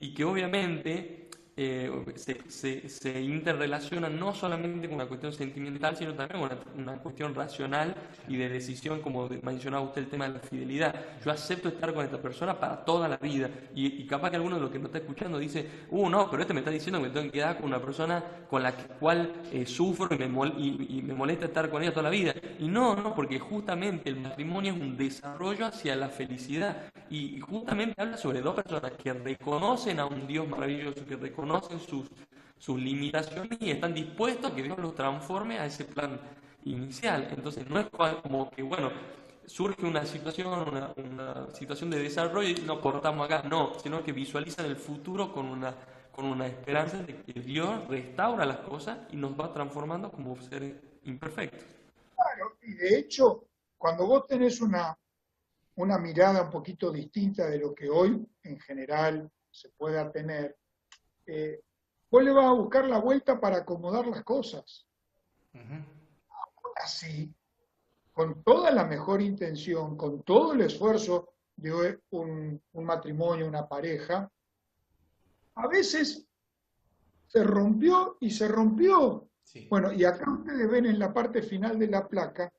y que obviamente se interrelacionan no solamente con una cuestión sentimental, sino también con una cuestión racional y de decisión, como mencionaba usted el tema de la fidelidad. Yo acepto estar con esta persona para toda la vida, y capaz que alguno de los que no está escuchando dice, no, pero este me está diciendo que me tengo que quedar con una persona con la cual sufro y me molesta estar con ella toda la vida. Y no, porque justamente el matrimonio es un desarrollo hacia la felicidad, y justamente habla sobre dos personas que reconocen a un Dios maravilloso, que reconocen sus limitaciones y están dispuestos a que Dios los transforme a ese plan inicial. Entonces no es como que, bueno, surge una situación de desarrollo y nos cortamos acá, no, sino que visualizan el futuro con una esperanza de que Dios restaura las cosas y nos va transformando como seres imperfectos. Claro, y de hecho, cuando vos tenés una mirada un poquito distinta de lo que hoy en general se pueda tener, vos le vas a buscar la vuelta para acomodar las cosas. Así, con toda la mejor intención, con todo el esfuerzo de un matrimonio, una pareja, a veces se rompió y se rompió. Sí. Bueno, y acá ustedes ven en la parte final de la placa,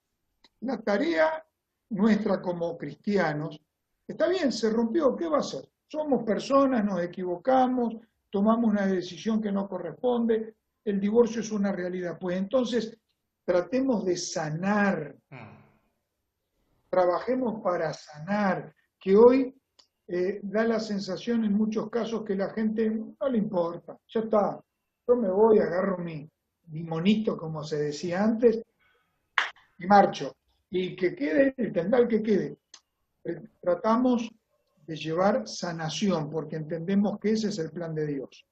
la tarea nuestra como cristianos, está bien, se rompió, ¿qué va a hacer? Somos personas, nos equivocamos, tomamos una decisión que no corresponde, el divorcio es una realidad. Pues entonces tratemos de sanar, trabajemos para sanar, que hoy da la sensación en muchos casos que la gente no le importa, ya está, yo me voy, agarro mi monito, como se decía antes, y marcho. Y que quede el tendal que quede. Tratamos de llevar sanación, porque entendemos que ese es el plan de Dios.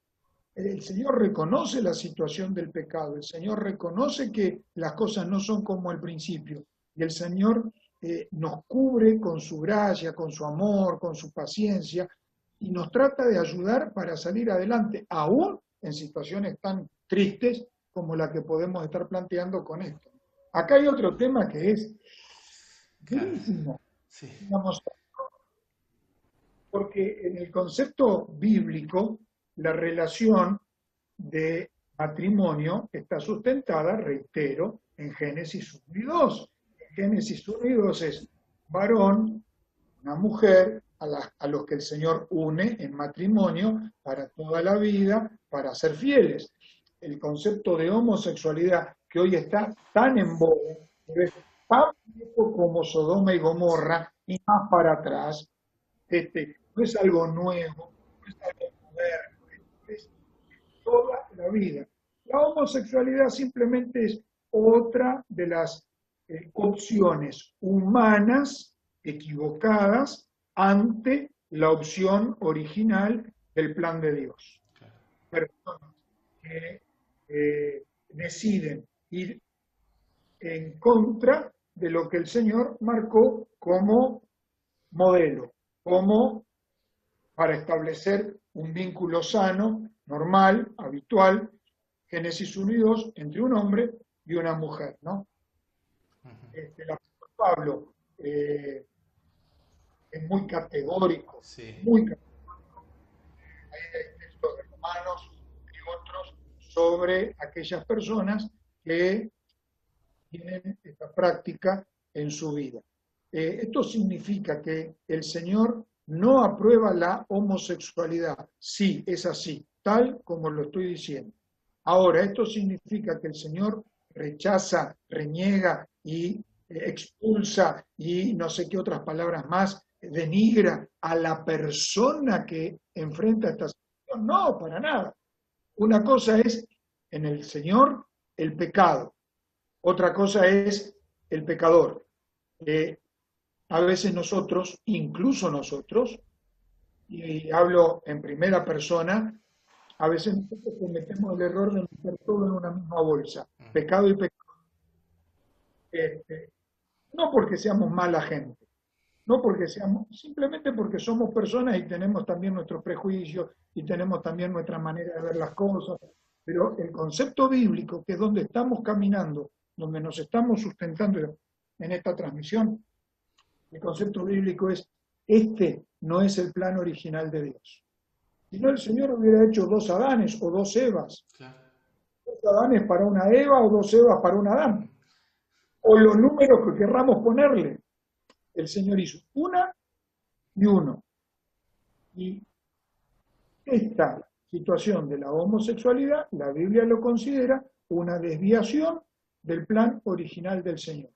El Señor reconoce la situación del pecado, el Señor reconoce que las cosas no son como al principio, y el Señor nos cubre con su gracia, con su amor, con su paciencia, y nos trata de ayudar para salir adelante, aún en situaciones tan tristes como la que podemos estar planteando con esto. Acá hay otro tema que es durísimo, Sí. digamos, porque en el concepto bíblico la relación de matrimonio está sustentada, reitero, en Génesis 1 y 2. En Génesis 1 y 2 es varón, una mujer, a los que el Señor une en matrimonio para toda la vida, para ser fieles. El concepto de homosexualidad, que hoy está tan en boga, pero es tan viejo como Sodoma y Gomorra, y más para atrás, no es algo nuevo, no es algo moderno, es toda la vida. La homosexualidad simplemente es otra de las opciones humanas equivocadas ante la opción original del plan de Dios. Personas que deciden ir en contra de lo que el Señor marcó como modelo, como para establecer un vínculo sano, normal, habitual, Génesis 1 y 2, entre un hombre y una mujer, ¿no? El apóstol Pablo es muy categórico, Sí. muy categórico. Hay textos de Romanos y otros sobre aquellas personas que tienen esta práctica en su vida. Esto significa que el Señor no aprueba la homosexualidad. Sí, es así, tal como lo estoy diciendo. Ahora, esto significa que el Señor rechaza, reniega y expulsa y no sé qué otras palabras más, denigra a la persona que enfrenta esta situación. No, para nada. Una cosa es en el Señor el pecado, otra cosa es el pecador. A veces nosotros, incluso nosotros, y hablo en primera persona, a veces nosotros cometemos el error de meter todo en una misma bolsa, pecado y pecado. No porque seamos mala gente, no porque seamos, simplemente porque somos personas y tenemos también nuestros prejuicios y tenemos también nuestra manera de ver las cosas, pero el concepto bíblico, que es donde estamos caminando, donde nos estamos sustentando en esta transmisión, el concepto bíblico es, este no es el plan original de Dios. Si no, el Señor hubiera hecho 2 Adanes o 2 Evas. Claro. 2 Adanes para una Eva o 2 Evas para un Adán. O los números que querramos ponerle. El Señor hizo una y uno. Y esta situación de la homosexualidad, la Biblia lo considera una desviación del plan original del Señor.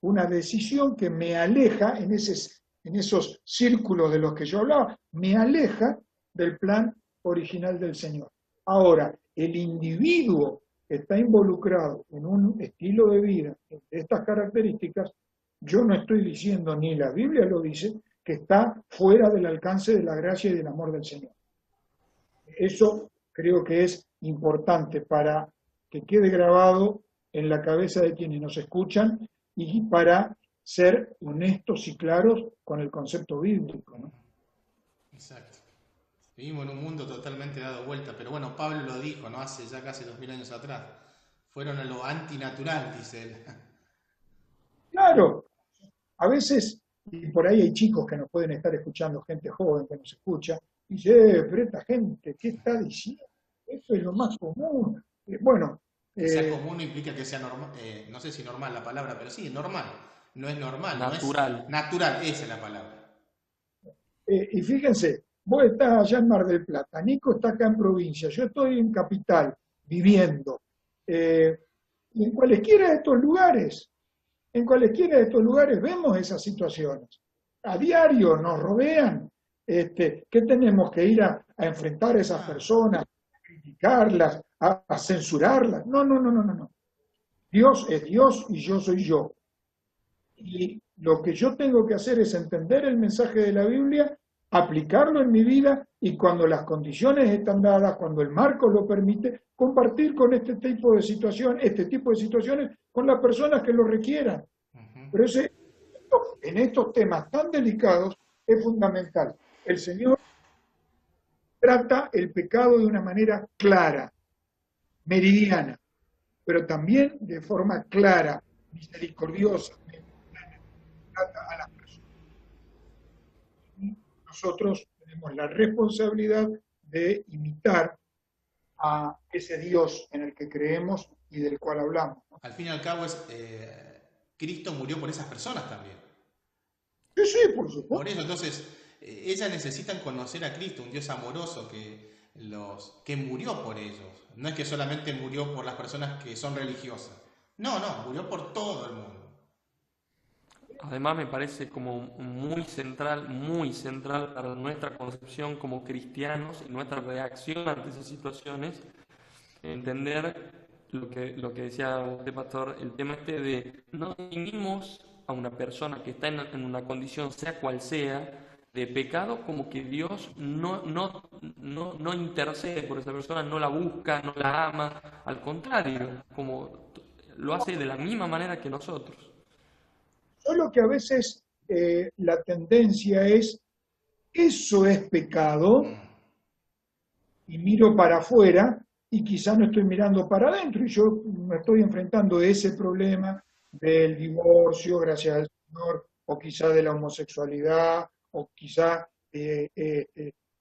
Una decisión que me aleja, en esos círculos de los que yo hablaba, me aleja del plan original del Señor. Ahora, el individuo que está involucrado en un estilo de vida de estas características, yo no estoy diciendo, ni la Biblia lo dice, que está fuera del alcance de la gracia y del amor del Señor. Eso creo que es importante para que quede grabado en la cabeza de quienes nos escuchan y para ser honestos y claros con el concepto bíblico, ¿no? Exacto. Vivimos en un mundo totalmente dado vuelta, pero bueno, Pablo lo dijo, ¿no? Hace ya casi 2000 años atrás. Fueron a lo antinatural, dice él. Claro, a veces, y por ahí hay chicos que nos pueden estar escuchando, gente joven que nos escucha, y dice, pero esta gente, ¿qué está diciendo? Eso es lo más común. Bueno. Que sea común implica que sea normal, no sé si normal la palabra, pero sí, normal. No es normal, Natural. No es natural, esa es la palabra. Y fíjense, vos estás allá en Mar del Plata, Nico está acá en provincia, yo estoy en capital, viviendo. Y en cualesquiera de estos lugares, vemos esas situaciones. A diario nos rodean. ¿Qué tenemos que ir a enfrentar a esas personas, a criticarlas, a censurarlas? No. Dios es Dios y yo soy yo. Y lo que yo tengo que hacer es entender el mensaje de la Biblia, aplicarlo en mi vida y cuando las condiciones están dadas, cuando el marco lo permite, compartir con este tipo de situaciones con las personas que lo requieran. Pero en estos temas tan delicados es fundamental. El Señor trata el pecado de una manera clara, meridiana, pero también de forma clara, misericordiosa, trata a las personas. Y nosotros tenemos la responsabilidad de imitar a ese Dios en el que creemos y del cual hablamos, ¿no? Al fin y al cabo Cristo murió por esas personas también. Sí, sí, por Por supuesto. eso, entonces, ellas necesitan conocer a Cristo, un Dios amoroso que murió por ellos. No es que solamente murió por las personas que son religiosas. No, no, murió por todo el mundo. Además me parece como muy central para nuestra concepción como cristianos y nuestra reacción ante esas situaciones, entender lo que decía usted, pastor, el tema este de no definimos a una persona que está en una condición, sea cual sea, de pecado, como que Dios no intercede por esa persona, no la busca, no la ama, al contrario, como lo hace de la misma manera que nosotros. Solo que a veces la tendencia es, eso es pecado, y miro para afuera y quizá no estoy mirando para adentro, y yo me estoy enfrentando a ese problema del divorcio, gracias al Señor, o quizá de la homosexualidad, o quizá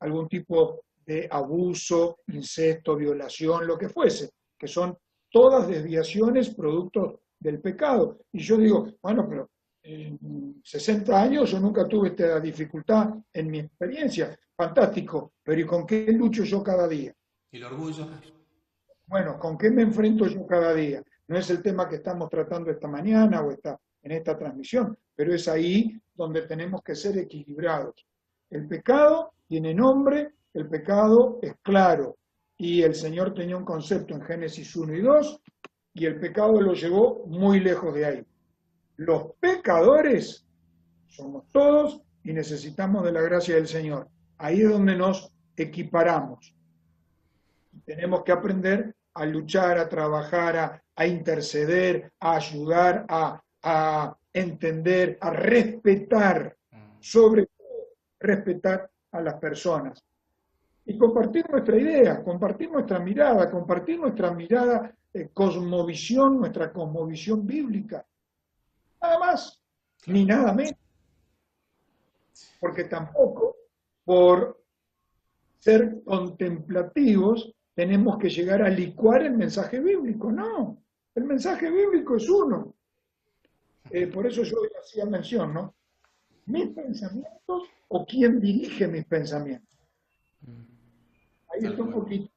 algún tipo de abuso, incesto, violación, lo que fuese, que son todas desviaciones producto del pecado. Y yo digo, bueno, pero en 60 años yo nunca tuve esta dificultad en mi experiencia. Fantástico, pero ¿y con qué lucho yo cada día? El orgullo. Bueno, ¿con qué me enfrento yo cada día? No es el tema que estamos tratando esta mañana o en esta transmisión, pero es ahí donde tenemos que ser equilibrados. El pecado tiene nombre, el pecado es claro, y el Señor tenía un concepto en Génesis 1 y 2, y el pecado lo llevó muy lejos de ahí. Los pecadores somos todos y necesitamos de la gracia del Señor. Ahí es donde nos equiparamos. Tenemos que aprender a luchar, a trabajar, a interceder, a ayudar, a entender, a respetar, sobre todo respetar a las personas. Y compartir nuestra idea, compartir nuestra mirada, cosmovisión, nuestra cosmovisión bíblica. Nada más, ni nada menos. Porque tampoco, por ser contemplativos, tenemos que llegar a licuar el mensaje bíblico. No, el mensaje bíblico es uno. Por eso yo hacía mención, ¿no? Mis pensamientos o quién dirige mis pensamientos. Ahí está un poquito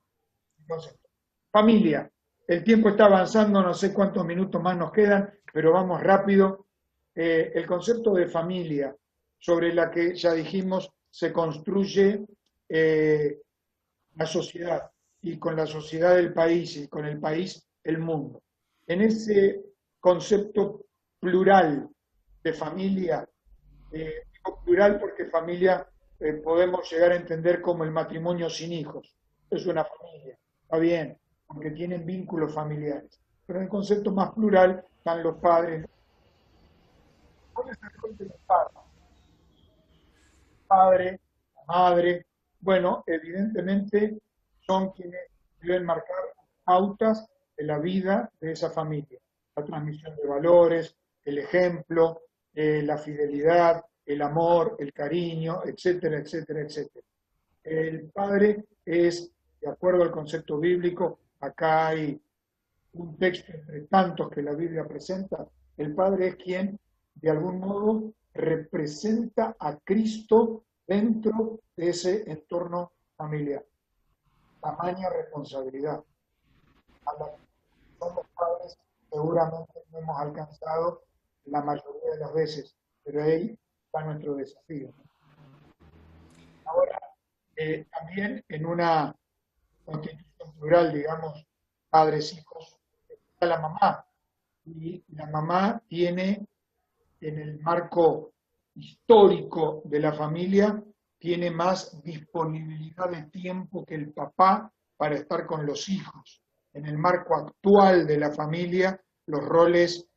el concepto. Familia, el tiempo está avanzando, no sé cuántos minutos más nos quedan, pero vamos rápido. El concepto de familia, sobre la que ya dijimos, se construye la sociedad, y con la sociedad del país, y con el país el mundo. En ese concepto plural de familia, digo plural porque familia podemos llegar a entender como el matrimonio sin hijos, es una familia, está bien, porque tienen vínculos familiares, pero en el concepto más plural están los padres. ¿Cuál es el rol de los padres? Padre, la madre, bueno, evidentemente son quienes deben marcar pautas de la vida de esa familia. La transmisión de valores, el ejemplo, la fidelidad, el amor, el cariño, etcétera, etcétera, etcétera. El padre es, de acuerdo al concepto bíblico, acá hay un texto entre tantos que la Biblia presenta, el padre es quien, de algún modo, representa a Cristo dentro de ese entorno familiar. Tamaña responsabilidad. A la que somos padres seguramente no hemos alcanzado la mayoría de las veces, pero ahí está nuestro desafío. Ahora, también en una constitución plural, digamos, padres, hijos, está la mamá, y la mamá tiene, en el marco histórico de la familia, tiene más disponibilidad de tiempo que el papá para estar con los hijos. En el marco actual de la familia, los roles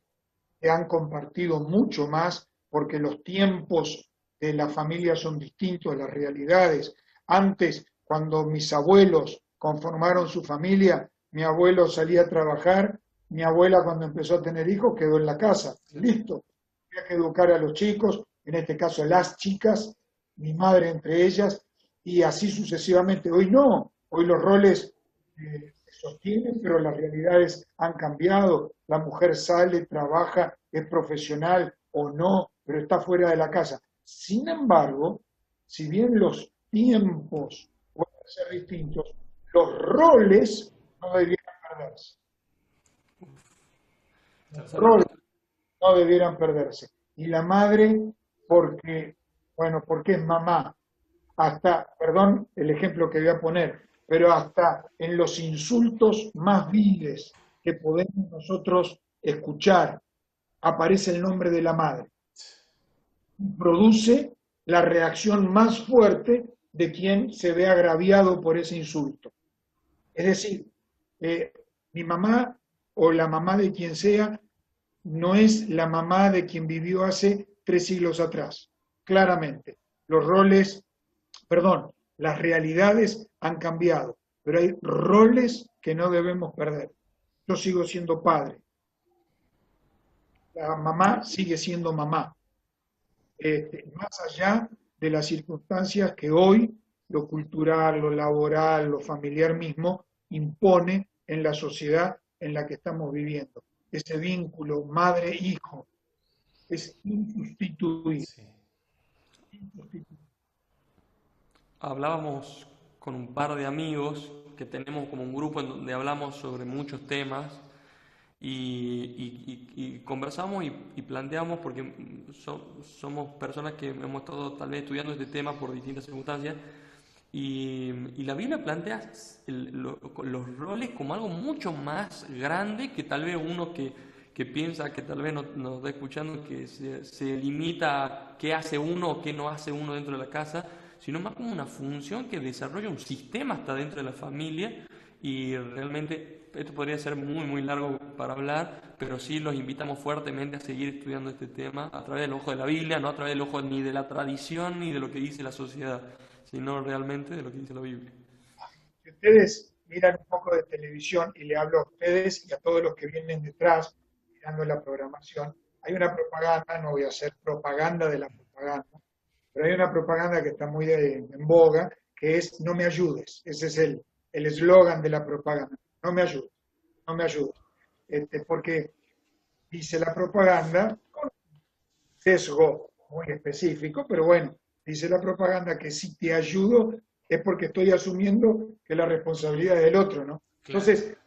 se han compartido mucho más porque los tiempos de la familia son distintos, las realidades. Antes, cuando mis abuelos conformaron su familia, mi abuelo salía a trabajar, mi abuela cuando empezó a tener hijos quedó en la casa, listo. Había que educar a los chicos, en este caso a las chicas, mi madre entre ellas, y así sucesivamente. Hoy no, hoy los roles se sostienen, pero las realidades han cambiado. La mujer sale, trabaja, es profesional o no, pero está fuera de la casa. Sin embargo, si bien los tiempos pueden ser distintos, los roles no debieran perderse. Los roles no debieran perderse. Y la madre, porque, bueno, porque es mamá. Hasta, perdón el ejemplo que voy a poner, pero hasta en los insultos más viles que podemos nosotros escuchar, aparece el nombre de la madre. Produce la reacción más fuerte de quien se ve agraviado por ese insulto. Es decir, mi mamá o la mamá de quien sea no es la mamá de quien vivió hace 3 siglos atrás. Claramente, los roles, perdón, las realidades han cambiado, pero hay roles que no debemos perder. Yo sigo siendo padre. La mamá sigue siendo mamá. Más allá de las circunstancias que hoy lo cultural, lo laboral, lo familiar mismo impone en la sociedad en la que estamos viviendo. Ese vínculo madre-hijo es insustituible. Sí. Hablábamos con un par de amigos que tenemos como un grupo en donde hablamos sobre muchos temas y conversamos y planteamos, porque somos personas que hemos estado tal vez estudiando este tema por distintas circunstancias, y la Biblia plantea los roles como algo mucho más grande que tal vez uno que piensa, que tal vez nos está escuchando, que se limita a qué hace uno o qué no hace uno dentro de la casa, sino más como una función que desarrolla un sistema hasta dentro de la familia. Y realmente esto podría ser muy muy largo para hablar, pero sí los invitamos fuertemente a seguir estudiando este tema a través del ojo de la Biblia, no a través del ojo ni de la tradición ni de lo que dice la sociedad, sino realmente de lo que dice la Biblia. Si ustedes miran un poco de televisión, y le hablo a ustedes y a todos los que vienen detrás mirando la programación, hay una propaganda, no voy a hacer propaganda de la propaganda, pero hay una propaganda que está muy en boga, que es "no me ayudes". Ese es el eslogan de la propaganda. No me ayudes, no me ayudes. Porque dice la propaganda, con un sesgo muy específico, pero bueno, dice la propaganda que si te ayudo es porque estoy asumiendo que la responsabilidad es del otro, ¿no? Claro. Entonces,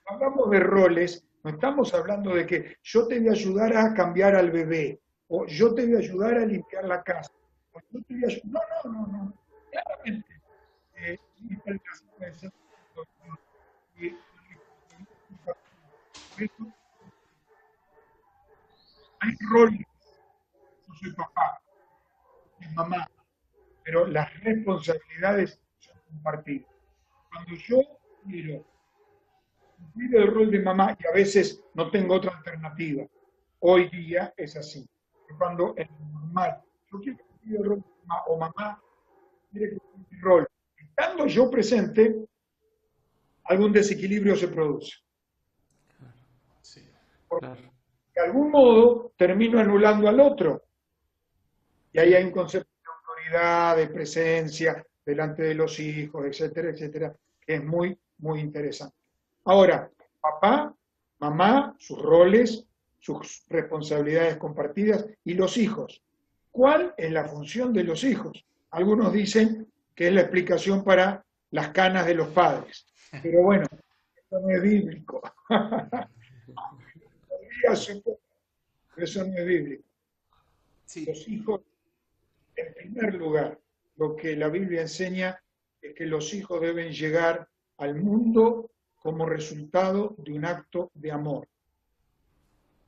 cuando hablamos de roles, no estamos hablando de que yo te voy a ayudar a cambiar al bebé, o yo te voy a ayudar a limpiar la casa, o yo te voy a ayudar. No. Claramente, limpiar el caso puede ser hay roles. Yo soy papá, soy mamá, pero las responsabilidades son compartidas. Cuando yo quiero cumplir el rol de mamá, y a veces no tengo otra alternativa, hoy día es así. Cuando es normal, yo quiero cumplir el rol de mamá, o mamá quiere cumplir mi rol, estando yo presente, algún desequilibrio se produce. Sí. Porque Claro. de algún modo termino anulando al otro. Y ahí hay un concepto de autoridad, de presencia delante de los hijos, etcétera, etcétera, que es muy, muy interesante. Ahora, papá, mamá, sus roles, sus responsabilidades compartidas, y los hijos. ¿Cuál es la función de los hijos? Algunos dicen que es la explicación para las canas de los padres. Pero bueno, eso no es bíblico. Eso no es bíblico. Sí. Los hijos, en primer lugar, lo que la Biblia enseña es que los hijos deben llegar al mundo como resultado de un acto de amor,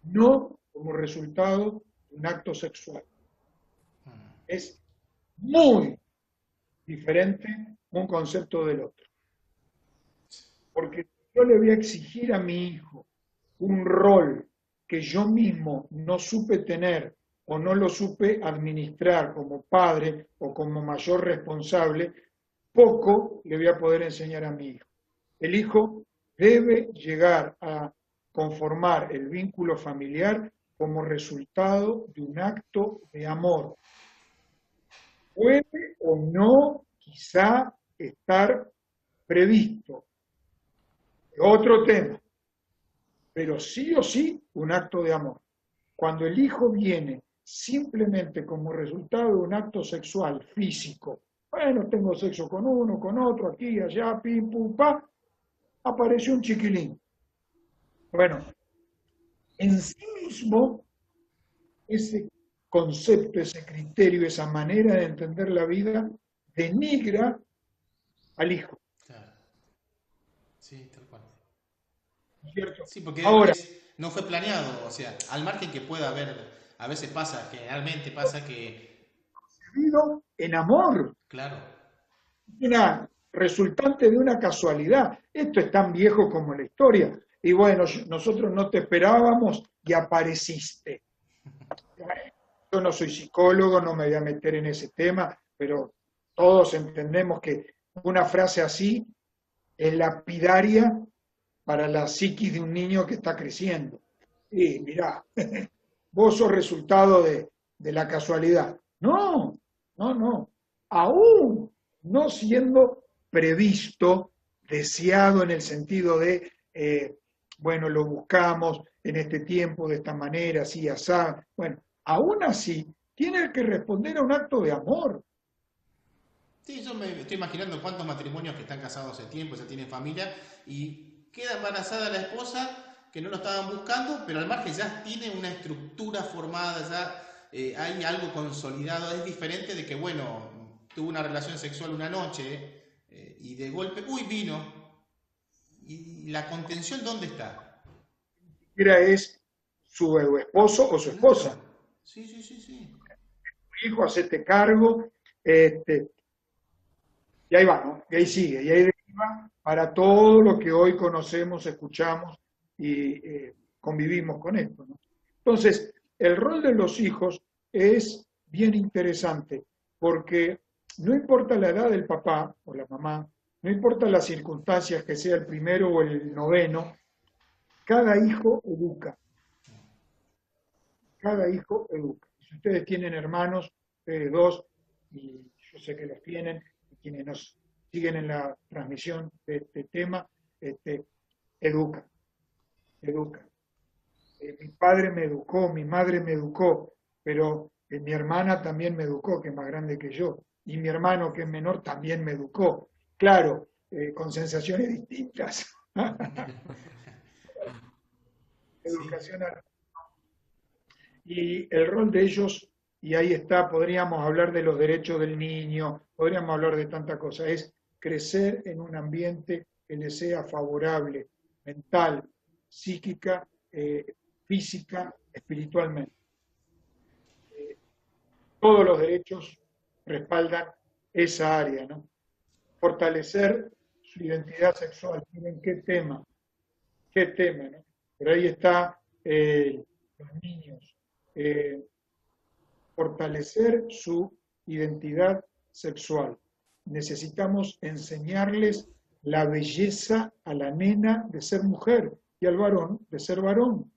no como resultado de un acto sexual. Es muy diferente un concepto del otro. Porque yo le voy a exigir a mi hijo un rol que yo mismo no supe tener o no lo supe administrar como padre o como mayor responsable, poco le voy a poder enseñar a mi hijo. El hijo debe llegar a conformar el vínculo familiar como resultado de un acto de amor. Puede o no quizá estar previsto. Otro tema, pero sí o sí un acto de amor. Cuando el hijo viene simplemente como resultado de un acto sexual físico, bueno, tengo sexo con uno, con otro, aquí, allá, pim, pum, pa, apareció un chiquilín. Bueno, en sí mismo, ese concepto, ese criterio, esa manera de entender la vida, denigra al hijo. Claro. Sí, tal cual. ¿Cierto? Sí, porque Ahora, no fue planeado, o sea, al margen que pueda haber, a veces pasa, generalmente pasa que, vivido en amor, claro, una resultante de una casualidad. Esto es tan viejo como la historia. Y bueno, nosotros no te esperábamos y apareciste. Yo no soy psicólogo, no me voy a meter en ese tema, pero todos entendemos que una frase así es lapidaria para la psiquis de un niño que está creciendo. Y mirá, vos sos resultado de la casualidad. No, no, no. Aún no siendo previsto, deseado en el sentido de, bueno, lo buscamos en este tiempo de esta manera, así, asá. Bueno, aún así, tiene que responder a un acto de amor. sí, yo me estoy imaginando cuántos matrimonios que están casados hace tiempo, ya tienen familia, y queda embarazada la esposa, que no lo estaban buscando, pero al margen ya tiene una estructura formada, ya hay algo consolidado, es diferente de que, bueno, tuvo una relación sexual una noche y de golpe, uy, vino, y la contención, ¿dónde está? Era es su esposo o su Claro, esposa. sí, sí, sí, sí. Hijo, hacete cargo, este, y ahí va, ¿no? Y ahí Sí. sigue, y ahí deriva para todo lo que hoy conocemos, escuchamos y convivimos con esto, ¿no? Entonces, el rol de los hijos es bien interesante, porque no importa la edad del papá o la mamá, no importa las circunstancias que sea el primero o el noveno, cada hijo educa, cada hijo educa. Si ustedes tienen hermanos, ustedes dos, y yo sé que los tienen, y quienes nos siguen en la transmisión de este tema, este, educan, educan. Mi padre me educó, mi madre me educó, pero mi hermana también me educó, que es más grande que yo, y mi hermano, que es menor, también me educó. Claro, con sensaciones distintas. Sí. Educación y el rol de ellos, y ahí está, podríamos hablar de los derechos del niño, podríamos hablar de tanta cosa, es crecer en un ambiente que le sea favorable, mental, psíquica, física, espiritualmente. Todos los derechos respaldan esa área, ¿no? Fortalecer su identidad sexual. Miren qué tema, ¿no? Pero ahí está los niños. Eh, Fortalecer su identidad sexual. Necesitamos enseñarles la belleza a la nena de ser mujer y al varón de ser varón.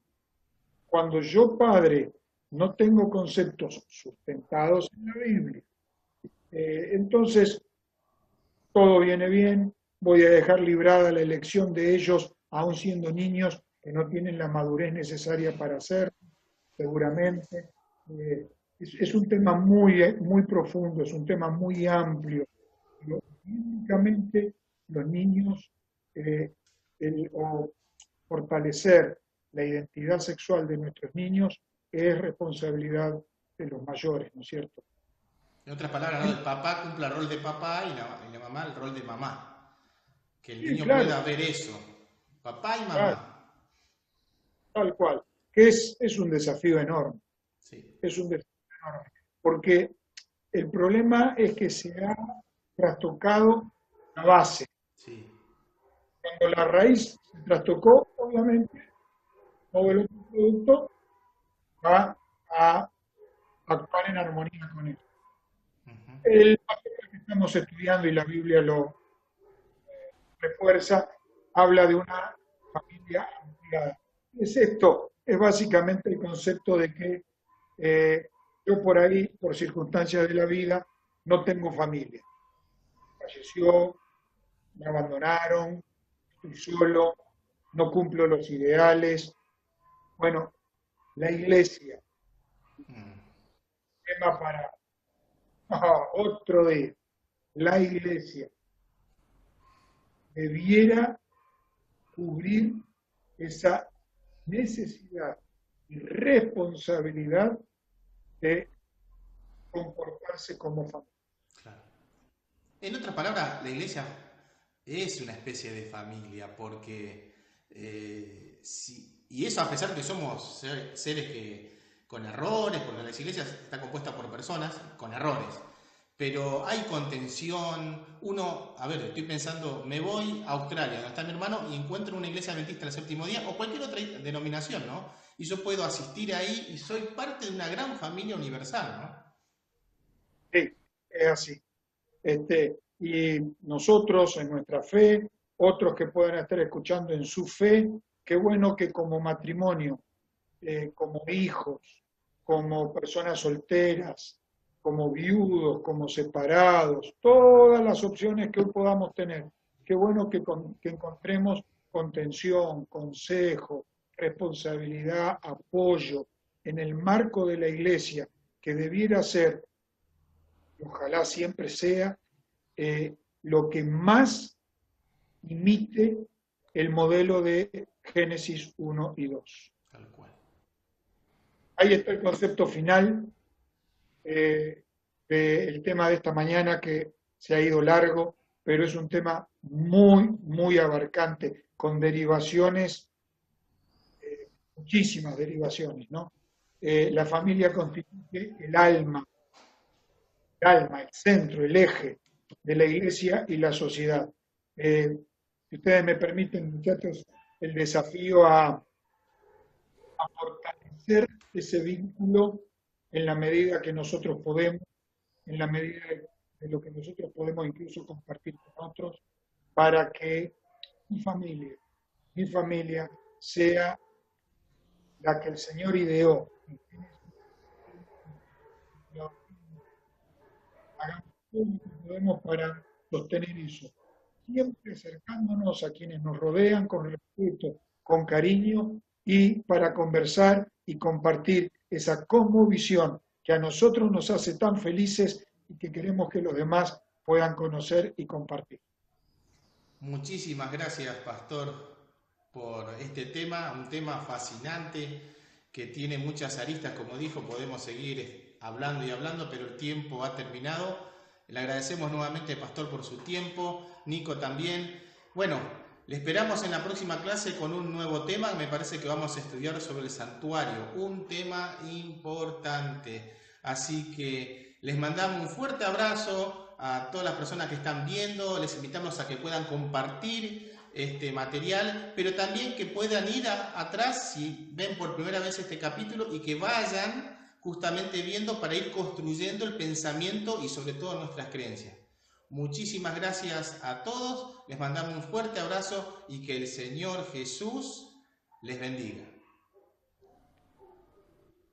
Cuando yo, padre, no tengo conceptos sustentados en la Biblia, entonces todo viene bien, voy a dejar librada la elección de ellos, aun siendo niños que no tienen la madurez necesaria para hacer, seguramente. Es un tema muy profundo, es un tema muy amplio. Pero, bíblicamente, los niños, o fortalecer la identidad sexual de nuestros niños es responsabilidad de los mayores, ¿no es cierto? En otras palabras, ¿no? El papá cumple el rol de papá y la mamá el rol de mamá. Que el Sí, niño claro, pueda ver eso. Papá y claro, mamá. tal cual. Que es un desafío enorme, Sí, es un desafío enorme. Porque el problema es que se ha trastocado la base. sí. Cuando la raíz se trastocó, obviamente todo el otro producto va a actuar en armonía con eso. Ujú. El pasaje que estamos estudiando, y la Biblia lo refuerza, habla de una familia ampliada. ¿Qué es esto? Es básicamente el concepto de que yo por ahí, por circunstancias de la vida, no tengo familia. Falleció, me abandonaron, estoy solo, no cumplo los ideales. Bueno, la iglesia, Mm. tema para otro día, la iglesia debiera cubrir esa necesidad y responsabilidad de comportarse como familia. Claro. En otras palabras, la iglesia es una especie de familia, porque y eso a pesar que somos seres que con errores, porque la iglesia está compuesta por personas con errores, pero hay contención. Uno, a ver, estoy pensando, me voy a Australia, donde está mi hermano, y encuentro una iglesia adventista del séptimo día, o cualquier otra denominación, ¿no? Y yo puedo asistir ahí y soy parte de una gran familia universal, ¿no? Sí, es así. Y nosotros en nuestra fe, otros que puedan estar escuchando en su fe, qué bueno que como matrimonio, como hijos, como personas solteras, como viudos, como separados, todas las opciones que hoy podamos tener, qué bueno que encontremos contención, consejo, responsabilidad, apoyo en el marco de la iglesia, que debiera ser, y ojalá siempre sea, lo que más imite el modelo de Génesis 1 y 2. Tal cual. Ahí está el concepto final del tema de esta mañana, que se ha ido largo, pero es un tema muy, muy abarcante, con derivaciones, muchísimas derivaciones, ¿no? La familia constituye el centro, el eje de la iglesia y la sociedad. Si ustedes me permiten, muchachos, el desafío a fortalecer ese vínculo en la medida que nosotros podemos, en la medida de lo que nosotros podemos incluso compartir con otros, para que mi familia sea la que el Señor ideó. Hagamos todo lo que podemos para sostener eso, siempre acercándonos a quienes nos rodean con respeto, con cariño, y para conversar y compartir esa cosmovisión que a nosotros nos hace tan felices y que queremos que los demás puedan conocer y compartir. Muchísimas gracias, Pastor, por este tema, un tema fascinante que tiene muchas aristas, como dijo, podemos seguir hablando y hablando, pero el tiempo ha terminado. Le agradecemos nuevamente, Pastor, por su tiempo, Nico también. Bueno, le esperamos en la próxima clase con un nuevo tema. Me parece que vamos a estudiar sobre el santuario, un tema importante. Así que les mandamos un fuerte abrazo a todas las personas que están viendo. Les invitamos a que puedan compartir este material, pero también que puedan ir atrás si ven por primera vez este capítulo, y que vayan justamente viendo para ir construyendo el pensamiento y sobre todo nuestras creencias. Muchísimas gracias a todos, les mandamos un fuerte abrazo y que el Señor Jesús les bendiga.